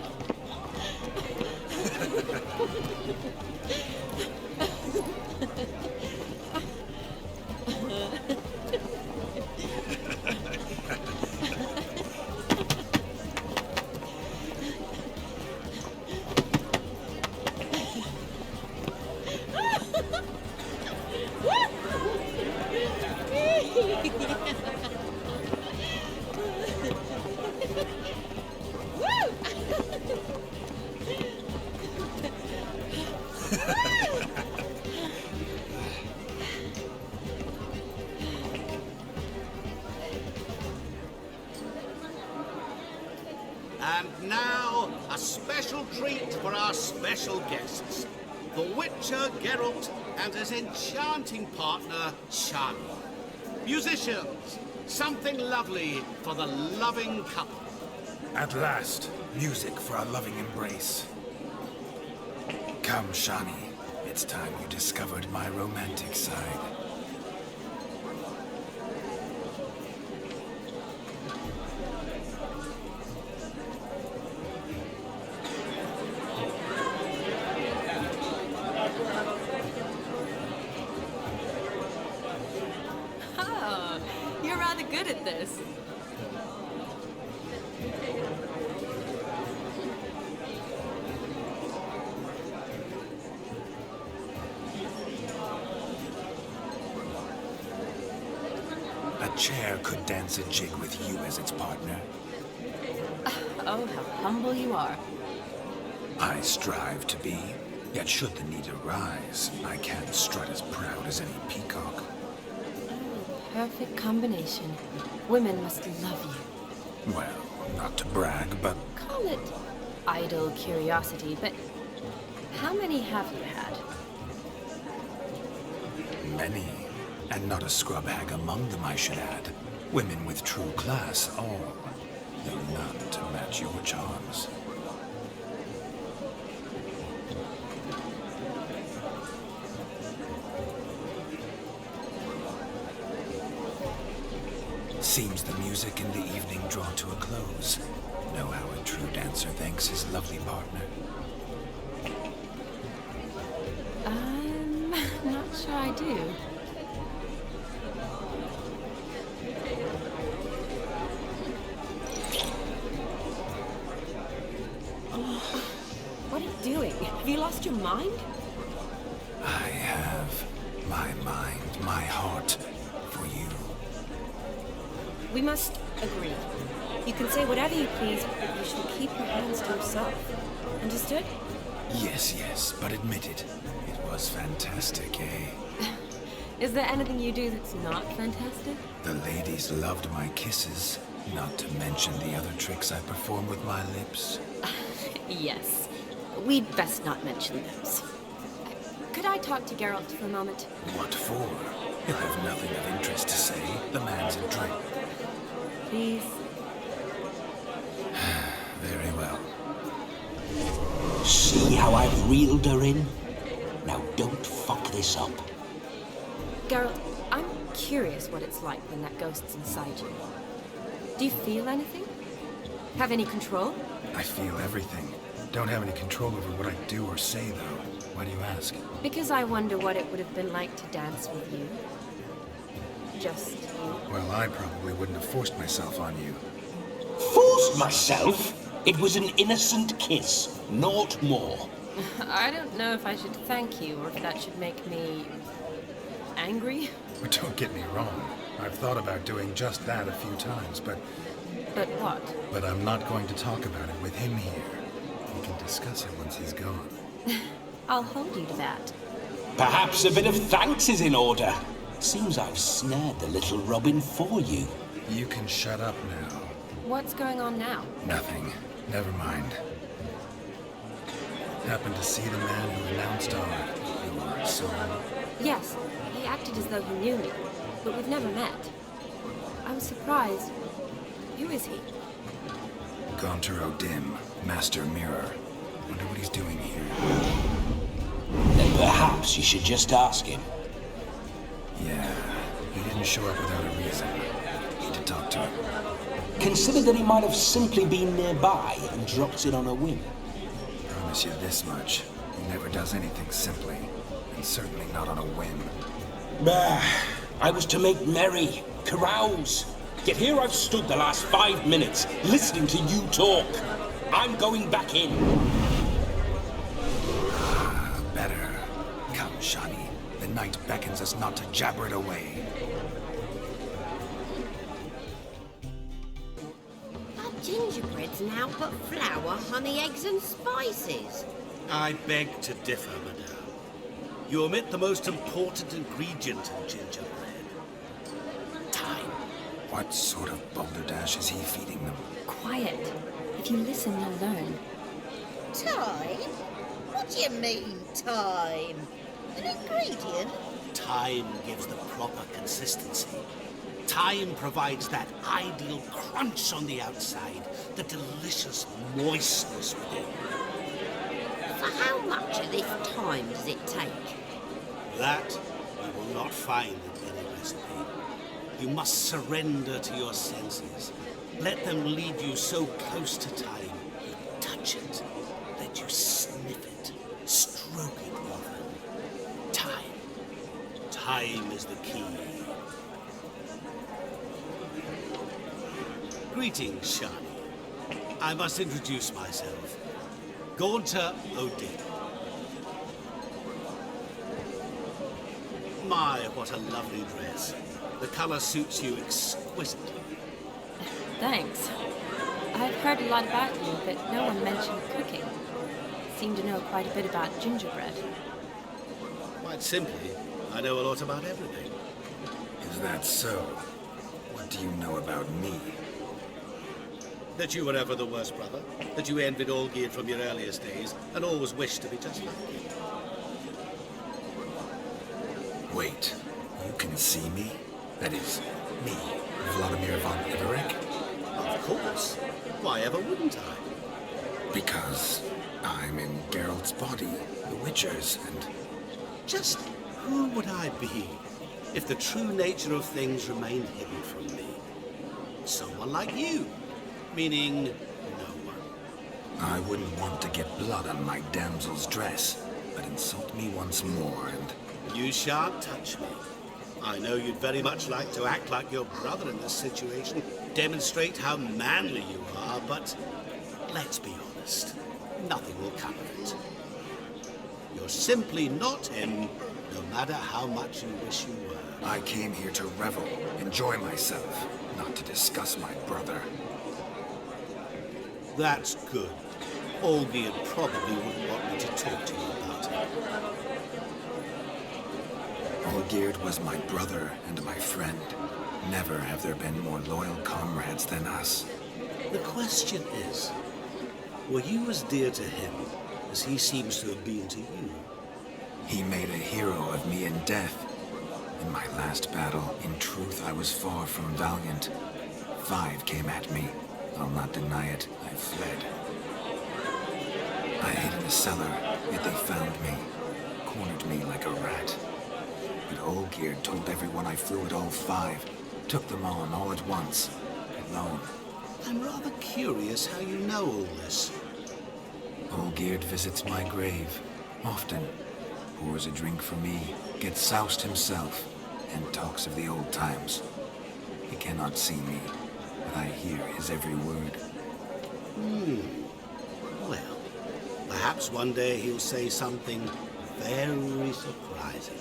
And now, a special treat for our special guests. The Witcher Geralt and his enchanting partner, Shani. Musicians, something lovely for the loving couple. At last, music for our loving embrace. Come, Shani. It's time you discovered my romantic side. Oh, you're rather good at this. A chair could dance a jig with you as its partner. Oh, how humble you are. I strive to be, yet should the need arise, I can't strut as proud as any peacock. Perfect combination. Women must love you. Well, not to brag, but Call it idle curiosity, but how many have you had? many. And not a scrub hag among them, I should add. Women with true class, all. Though none to match your charms. Seems the music in the evening draw to a close. Know how a true dancer thanks his lovely partner. I'm not sure I do. What are you doing? Have you lost your mind? I have my mind, my heart for you. We must agree. You can say whatever you please, but you shall keep your hands to yourself. Understood? Yes, yes, but admit it. It was fantastic, eh? Is there anything you do that's not fantastic? The ladies loved my kisses, not to mention the other tricks I perform with my lips. Yes. We'd best not mention those. Could I talk to Geralt for a moment? What for? He'll have nothing of interest to say. The man's a drink. Please. Very well. See how I've reeled her in? Now don't fuck this up. Geralt, I'm curious what it's like when that ghost's inside you. Do you feel anything? Have any control? I feel everything. Don't have any control over what I do or say, though. Why do you ask? Because I wonder what it would have been like to dance with you. Just you. Well, I probably wouldn't have forced myself on you. Forced myself? It was an innocent kiss, naught more. I don't know if I should thank you or if that should make me angry. But don't get me wrong. I've thought about doing just that a few times, but... But what? But I'm not going to talk about it with him here. We can discuss it once he's gone. I'll hold you to that. Perhaps a bit of thanks is in order. Seems I've snared the little Robin for you. You can shut up now. What's going on now? Nothing. Never mind. Happened to see the man who announced your song? Yes, he acted as though he knew me, but we've never met. I was surprised. Who is he? Gaunter O'Dimm, Master Mirror. Wonder what he's doing here. Then perhaps you should just ask him. Yeah, he didn't show up without a reason. Need to talk to him. Consider that he might have simply been nearby and dropped it on a whim. Promise you this much. He never does anything simply, and certainly not on a whim. Bah, I was to make merry, carouse. Yet here I've stood the last 5 minutes, listening to you talk. I'm going back in. Better. Come, Shani. The night beckons us not to jabber it away. Our gingerbread's now but flour, honey, eggs and spices. I beg to differ, madame. You omit the most important ingredient in gingerbread. Time. What sort of balderdash is he feeding them? Quiet. If you listen, you'll learn. Time? What do you mean, time? An ingredient? Time gives the proper consistency. Time provides that ideal crunch on the outside, the delicious moistness within. For how much of this time does it take? That you will not find in any recipe. You must surrender to your senses. Let them lead you so close to time, you touch it, let you sniff it, stroke it even. Time. Time is the key. Greetings, Shani. I must introduce myself. Gaunter O'Dimm. My, what a lovely dress. The color suits you exquisitely. Thanks. I've heard a lot about you, but no one mentioned cooking. Seem to know quite a bit about gingerbread. Quite simply, I know a lot about everything. Is that so? What do you know about me? That you were ever the worst brother, that you envied Olgierd from your earliest days, and always wished to be just like him. Wait, you can see me? That is, me, Vladimir von Iverek? Of course. Why ever wouldn't I? Because I'm in Geralt's body, the Witcher's, and... Just who would I be if the true nature of things remained hidden from me? Someone like you. Meaning, no one. I wouldn't want to get blood on my damsel's dress, but insult me once more and... You shan't touch me. I know you'd very much like to act like your brother in this situation, demonstrate how manly you are, but let's be honest, nothing will come of it. You're simply not him, no matter how much you wish you were. I came here to revel, enjoy myself, not to discuss my brother. That's good. Olgierd probably wouldn't want me to talk to you about him. Olgierd was my brother and my friend. Never have there been more loyal comrades than us. The question is, were you as dear to him as he seems to have been to you? He made a hero of me in death. In my last battle, in truth, I was far from valiant. 5 came at me. I'll not deny it. I fled. I hid in a cellar, yet they found me. Cornered me like a rat. But Olgierd told everyone I flew at all 5. Took them on all at once. Alone. I'm rather curious how you know all this. Olgierd visits my grave. Often. Pours a drink for me. Gets soused himself. And talks of the old times. He cannot see me. But I hear his every word. Well, perhaps one day he'll say something very surprising.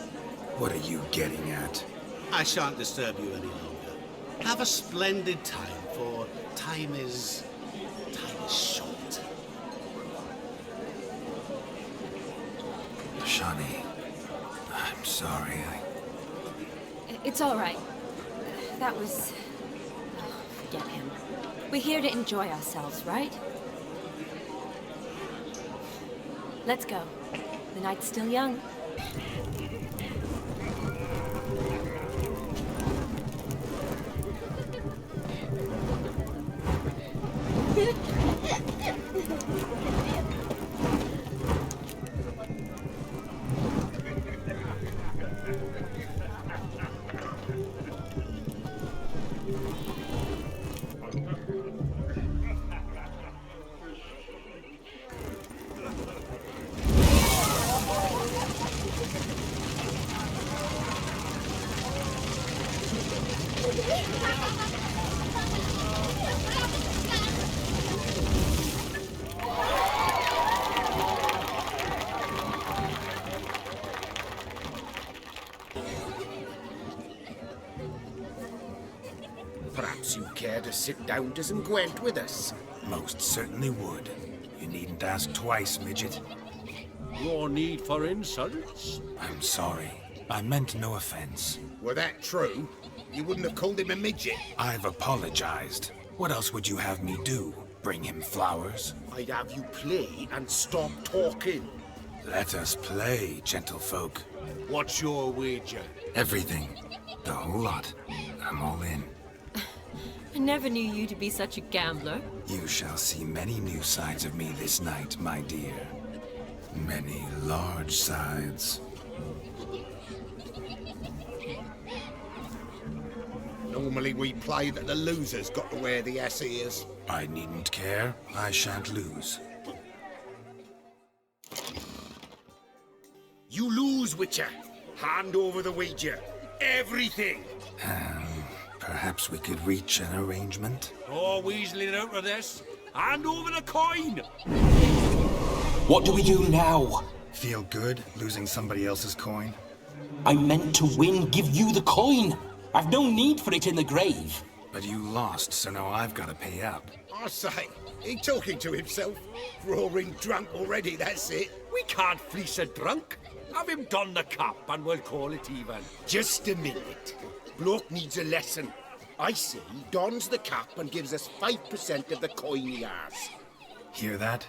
What are you getting at? I shan't disturb you any longer. Have a splendid time, for time is short. Shani, I'm sorry. It's all right. That was... oh, forget him. We're here to enjoy ourselves, right? Let's go. The night's still young. Perhaps you care to sit down to some Gwent with us? Most certainly would. You needn't ask twice, midget. No need for insults. I'm sorry. I meant no offense. Were that true, you wouldn't have called him a midget. I've apologized. What else would you have me do? Bring him flowers? I'd have you play and stop talking. Let us play, gentlefolk. What's your wager? Everything. The whole lot. I'm all in. I never knew you to be such a gambler. You shall see many new sides of me this night, my dear. Many large sides. Normally we play that the loser's got to wear the ass ears. I needn't care. I shan't lose. You lose, Witcher. Hand over the wager. Everything. Perhaps we could reach an arrangement? No weaseling out of this. Hand over the coin! What do we do now? Feel good losing somebody else's coin? I meant to win, give you the coin. I've no need for it in the grave. But you lost, so now I've got to pay up. I say, he talking to himself. Roaring drunk already, that's it. We can't fleece a drunk. Have him don the cap and we'll call it even. Just a minute. Bloke needs a lesson. I say he dons the cap and gives us 5% of the coin he has. Hear that?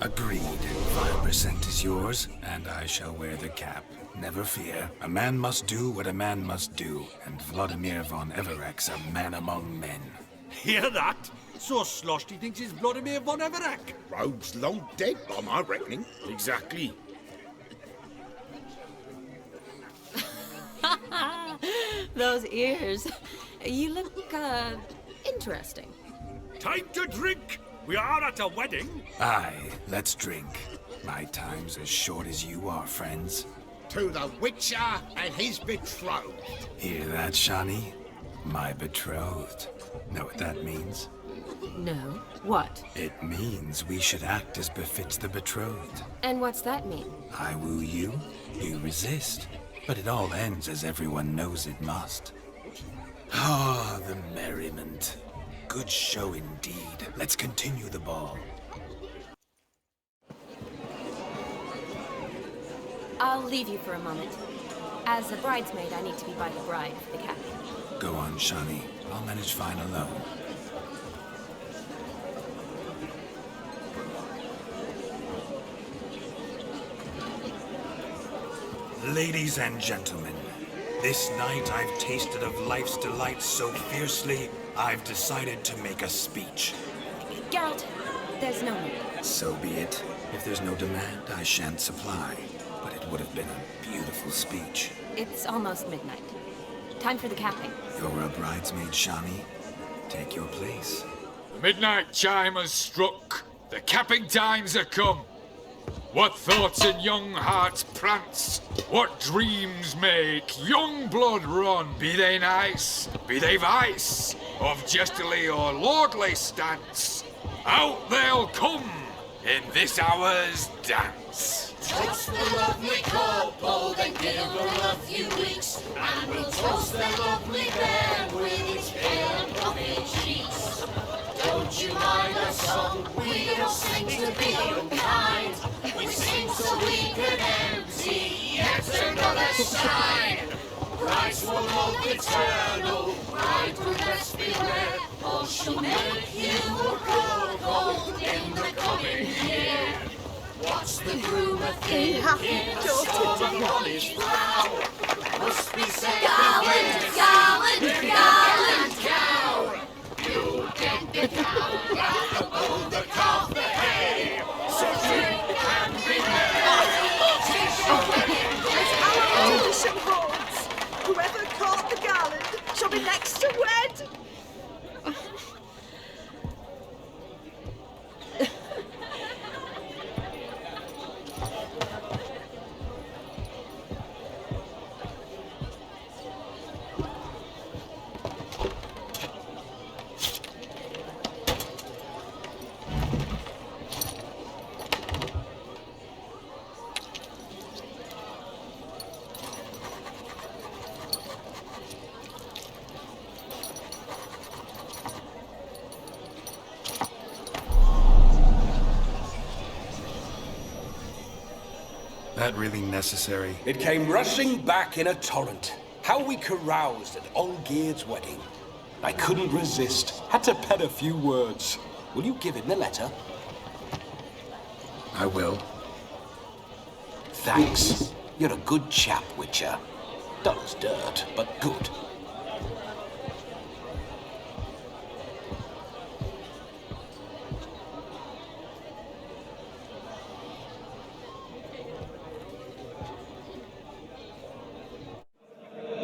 Agreed. 5% is yours, and I shall wear the cap. Never fear. A man must do what a man must do, and Vladimir von Everek's a man among men. Hear that? So sloshed he thinks he's Vladimir von Everek. Rogue's long dead, by my reckoning. Exactly. Those ears. You look, interesting. Time to drink! We are at a wedding. Aye, let's drink. My time's as short as you are, friends. To the Witcher and his betrothed. Hear that, Shani? My betrothed. Know what that means? No. What? It means we should act as befits the betrothed. And what's that mean? I woo you, you resist. But it all ends as everyone knows it must. Ah, the merriment. Good show indeed. Let's continue the ball. I'll leave you for a moment. As a bridesmaid, I need to be by the bride for the cap. Go on, Shani. I'll manage fine alone. Ladies and gentlemen, This night I've tasted of life's delights so fiercely, I've decided to make a speech. Geralt, there's no need. So be it. If there's no demand, I shan't supply. But it would have been a beautiful speech. It's almost midnight. Time for the capping. You're a bridesmaid, Shani. Take your place. The midnight chime has struck. The capping times are come. What thoughts in young hearts prance? What dreams make young blood run? Be they nice, be they vice, of jestily or lordly stance, out they'll come in this hour's dance. Toast the lovely couple, then give her a few weeks, and we'll toast their lovely pair with its pale and puffy cheeks. Don't you mind our song? We don't sing to be unkind. We sing so we can empty yet another shrine. Brides will love eternal, bride will best beware, or she'll make you grow cold in the coming year. What's the groom a thinking? Storm upon his brow. Must be said Garland, Garland, Garland. cow. You get the cow round above the calf the hay. So drink and be merry. Tis your wedding day. Our tradition holds. Whoever caught the garland shall be next to wed. That really necessary? It came rushing back in a torrent. How we caroused at Olgierd's wedding. I couldn't resist. Had to pen a few words. Will you give him the letter? I will. Thanks. You're a good chap, Witcher. Dull as dirt, but good.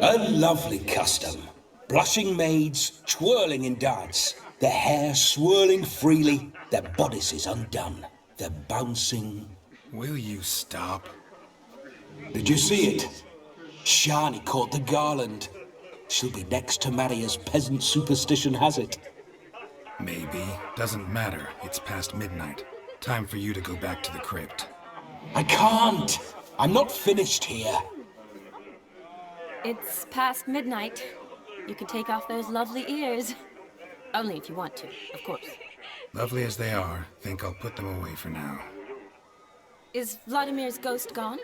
A lovely custom. Blushing maids twirling in dance, their hair swirling freely, their bodices undone, their bouncing. Will you stop? Did you see it? Shani caught the garland. She'll be next to marry as peasant superstition has it. Maybe. Doesn't matter. It's past midnight. Time for you to go back to the crypt. I can't. I'm not finished here. It's past midnight. You can take off those lovely ears. Only if you want to, of course. Lovely as they are, think I'll put them away for now. Is Vladimir's ghost gone?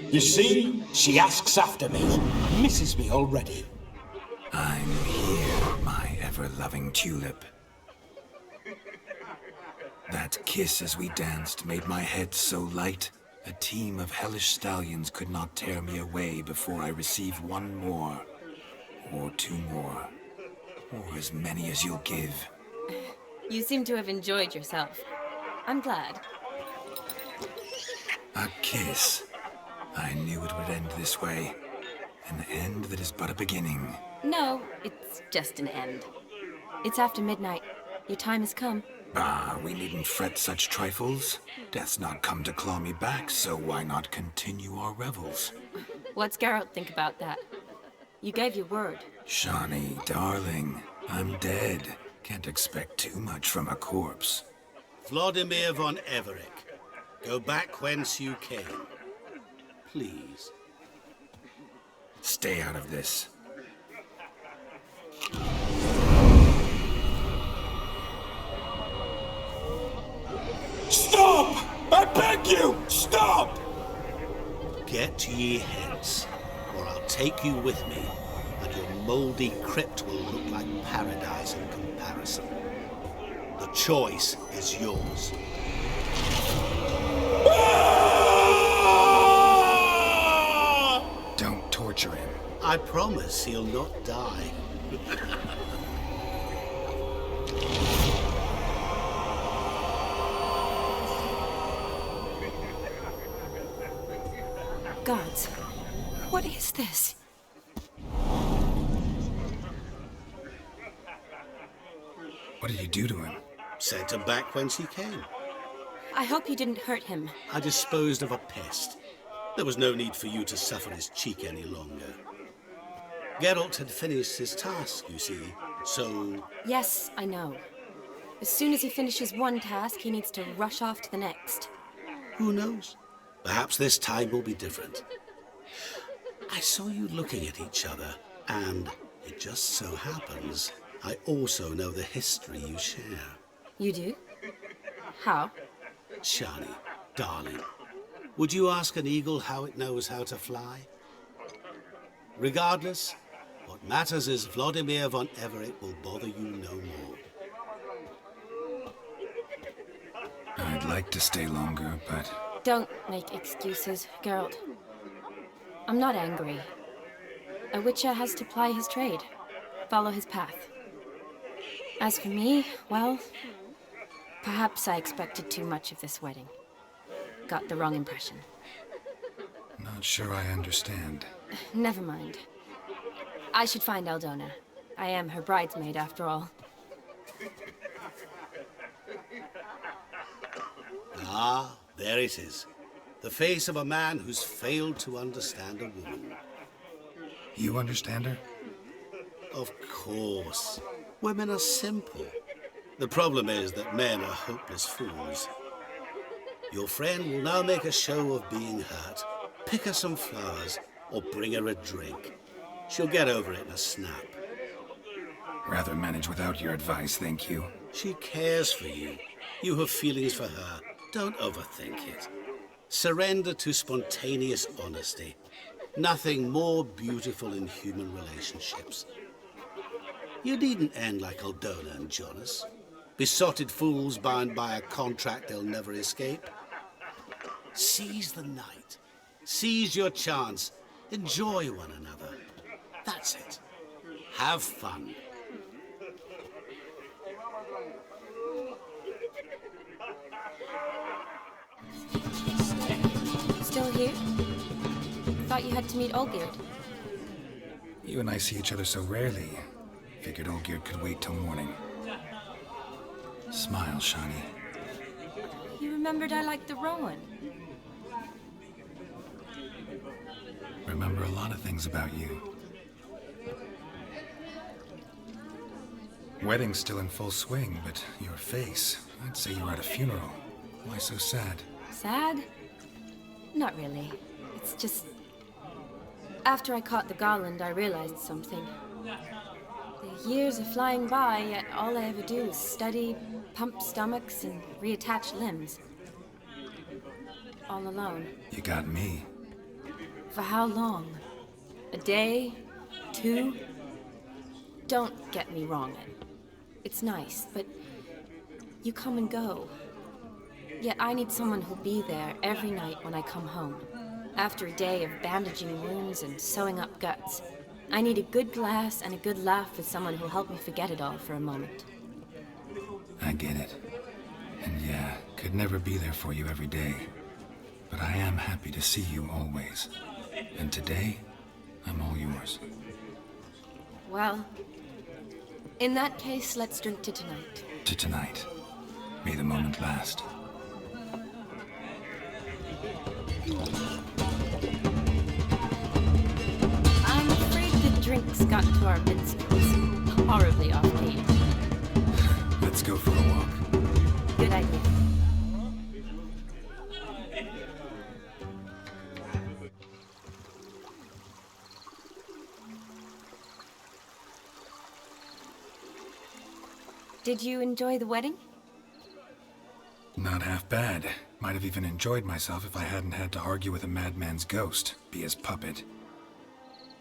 You see? She asks after me. Misses me already. I'm here, my ever-loving tulip. That kiss as we danced made my head so light. A team of hellish stallions could not tear me away before I receive one more. Or two more. Or as many as you'll give. You seem to have enjoyed yourself. I'm glad. A kiss. I knew it would end this way. An end that is but a beginning. No, it's just an end. It's after midnight. Your time has come. Ah, we needn't fret such trifles. Death's not come to claw me back, so why not continue our revels? What's Geralt think about that? You gave your word. Shani, darling, I'm dead. Can't expect too much from a corpse. Vladimir von Everick, go back whence you came. Please. Stay out of this. Stop! I beg you! Stop! Get ye hence, or I'll take you with me, and your mouldy crypt will look like paradise in comparison. The choice is yours. Don't torture him. I promise he'll not die. Gods, what is this? What did you do to him? Sent him back whence he came. I hope you didn't hurt him. I disposed of a pest. There was no need for you to suffer his cheek any longer. Geralt had finished his task, you see, so... Yes, I know. As soon as he finishes one task, he needs to rush off to the next. Who knows? Perhaps this time will be different. I saw you looking at each other, and it just so happens I also know the history you share. You do? How? Shani, darling, would you ask an eagle how it knows how to fly? Regardless, what matters is Vladimir von Everett will bother you no more. I'd like to stay longer, but... Don't make excuses, Geralt. I'm not angry. A witcher has to ply his trade, follow his path. As for me, well, perhaps I expected too much of this wedding. Got the wrong impression. Not sure I understand. Never mind. I should find Aldona. I am her bridesmaid, after all. Ah, there it is. The face of a man who's failed to understand a woman. You understand her? Of course. Women are simple. The problem is that men are hopeless fools. Your friend will now make a show of being hurt, pick her some flowers, or bring her a drink. She'll get over it in a snap. Rather manage without your advice, thank you. She cares for you. You have feelings for her. Don't overthink it. Surrender to spontaneous honesty. Nothing more beautiful in human relationships. You needn't end like Aldona and Jonas. Besotted fools bound by a contract they'll never escape. Seize the night. Seize your chance. Enjoy one another. That's it. Have fun. Still here? Thought you had to meet Olgierd. You and I see each other so rarely. Figured Olgierd could wait till morning. Smile, Shani. You remembered I liked the Rowan. Remember a lot of things about you. Wedding's still in full swing, but your face, I'd say you were at a funeral. Why so sad? Sad? Not really. It's just... After I caught the garland, I realized something. The years are flying by, yet all I ever do is study, pump stomachs, and reattach limbs. All alone. You got me. For how long? A day? 2? Don't get me wrong. It's nice, but you come and go. Yet I need someone who'll be there every night when I come home. After a day of bandaging wounds and sewing up guts, I need a good glass and a good laugh with someone who'll help me forget it all for a moment. I get it. And yeah, could never be there for you every day. But I am happy to see you always. And today, I'm all yours. Well, in that case, let's drink to tonight. To tonight. May the moment last. I'm afraid the drinks got to our minstrels. Horribly off key. Let's go for a walk. Good idea. Did you enjoy the wedding? Not half bad. Might have even enjoyed myself if I hadn't had to argue with a madman's ghost, be his puppet.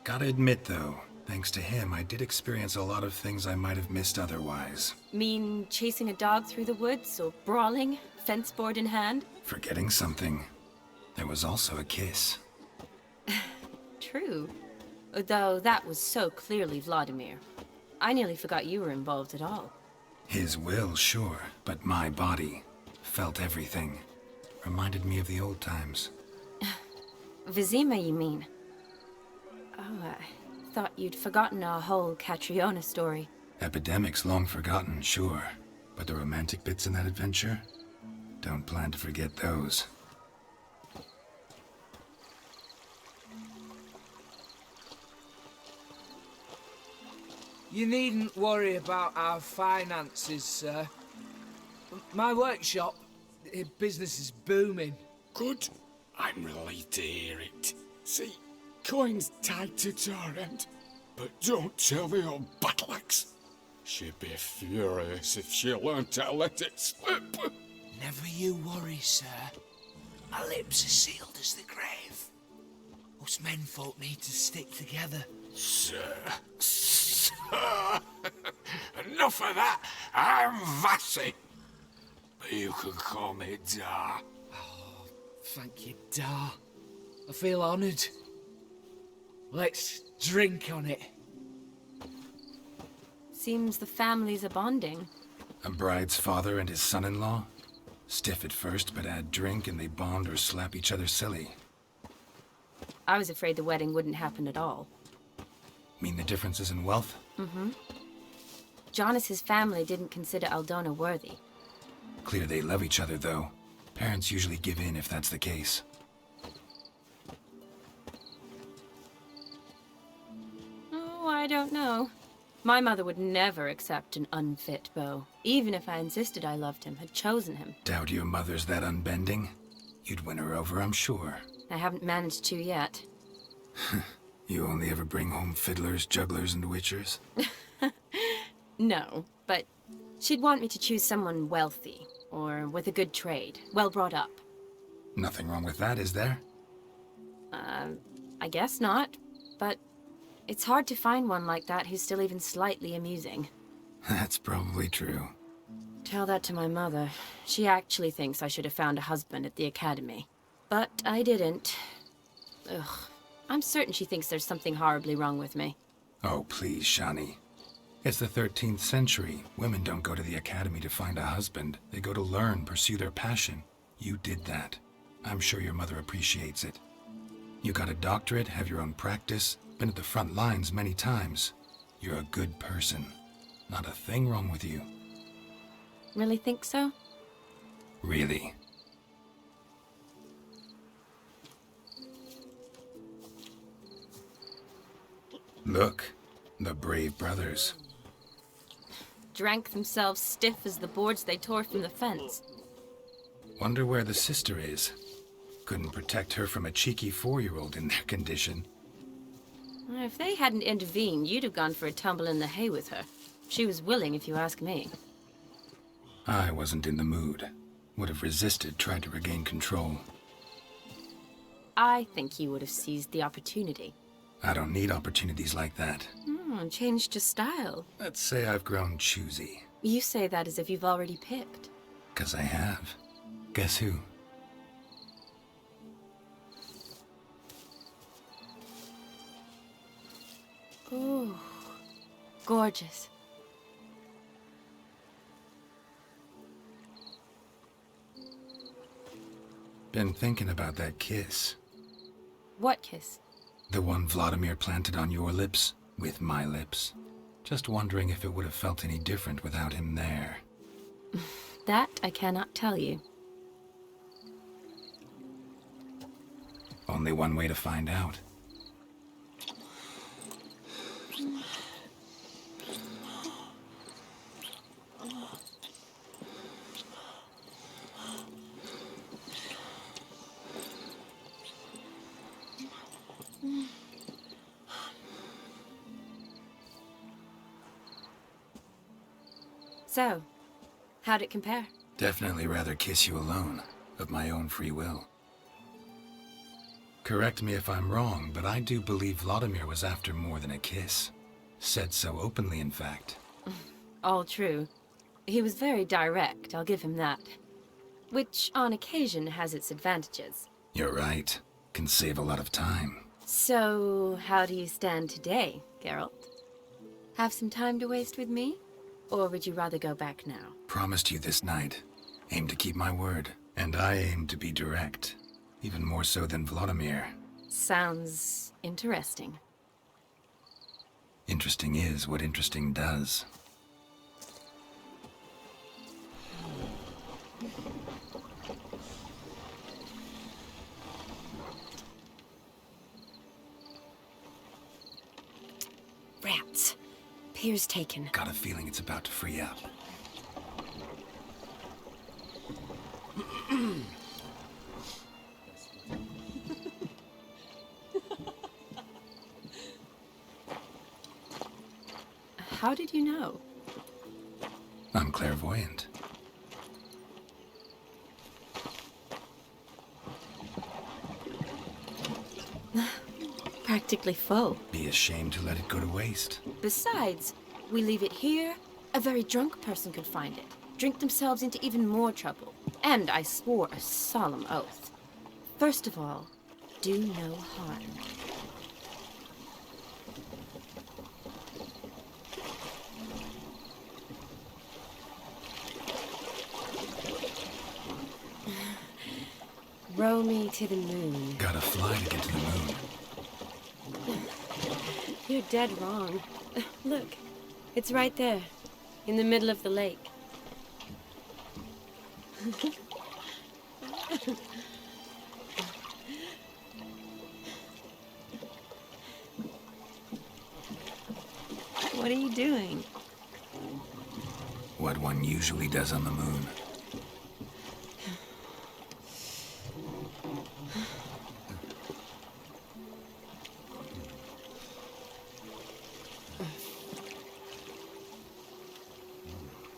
Gotta admit, though, thanks to him, I did experience a lot of things I might have missed otherwise. Mean chasing a dog through the woods, or brawling, fence board in hand? Forgetting something. There was also a kiss. True. Though that was so clearly Vladimir. I nearly forgot you were involved at all. His will, sure, but my body felt everything. Reminded me of the old times. Vizima, you mean? Oh, I thought you'd forgotten our whole Catriona story. Epidemics long forgotten, sure. But the romantic bits in that adventure? Don't plan to forget those. You needn't worry about our finances, sir. My workshop, business is booming. Good. I'm relieved to hear it. See, coin's tied to Torrent, but don't tell the old battleaxe. She'd be furious if she learned to let it slip. Never you worry, sir. My lips are sealed as the grave. Us menfolk need to stick together. Sir. Enough of that. I'm Vassy. But you can call me Dar. Oh, thank you, Dar. I feel honoured. Let's drink on it. Seems the families are bonding. A bride's father and his son-in-law? Stiff at first, but add drink and they bond or slap each other silly. I was afraid the wedding wouldn't happen at all. Mean the differences in wealth? Mm-hmm. Jonas's family didn't consider Aldona worthy. Clear they love each other, though. Parents usually give in if that's the case. Oh, I don't know. My mother would never accept an unfit beau, even if I insisted I loved him, had chosen him. Doubt your mother's that unbending? You'd win her over, I'm sure. I haven't managed to yet. You only ever bring home fiddlers, jugglers, and witchers? No, but she'd want me to choose someone wealthy, or with a good trade, well brought up. Nothing wrong with that, is there? I guess not, but it's hard to find one like that who's still even slightly amusing. That's probably true. Tell that to my mother. She actually thinks I should have found a husband at the academy. But I didn't. Ugh. I'm certain she thinks there's something horribly wrong with me. Oh, please, Shani. It's the 13th century. Women don't go to the academy to find a husband. They go to learn, pursue their passion. You did that. I'm sure your mother appreciates it. You got a doctorate, have your own practice, been at the front lines many times. You're a good person. Not a thing wrong with you. Really think so? Really. Look, the brave brothers. Drank themselves stiff as the boards they tore from the fence. Wonder where the sister is. Couldn't protect her from a cheeky 4-year-old in their condition. If they hadn't intervened, you'd have gone for a tumble in the hay with her. She was willing, if you ask me. I wasn't in the mood. Would have resisted, tried to regain control. I think you would have seized the opportunity. I don't need opportunities like that. Changed your style. Let's say I've grown choosy. You say that as if you've already picked. 'Cause I have. Guess who? Ooh, gorgeous. Been thinking about that kiss. What kiss? The one Vladimir planted on your lips, with my lips. Just wondering if it would have felt any different without him there. That I cannot tell you. Only one way to find out. So, how'd it compare? Definitely rather kiss you alone, of my own free will. Correct me if I'm wrong, but I do believe Vladimir was after more than a kiss. Said so openly, in fact. All true. He was very direct, I'll give him that. Which, on occasion, has its advantages. You're right. Can save a lot of time. So, how do you stand today, Geralt? Have some time to waste with me? Or would you rather go back now? Promised you this night. Aim to keep my word. And I aim to be direct. Even more so than Vladimir. Sounds interesting. Interesting is what interesting does. Rats. Pier's taken. Got a feeling it's about to free up. How did you know? I'm clairvoyant. Practically full. Be ashamed to let it go to waste. Besides, we leave it here, a very drunk person could find it, drink themselves into even more trouble. And I swore a solemn oath. First of all, do no harm. Row me to the moon. Gotta fly to get to the moon. You're dead wrong. Look, it's right there, in the middle of the lake. What are you doing? What one usually does on the moon.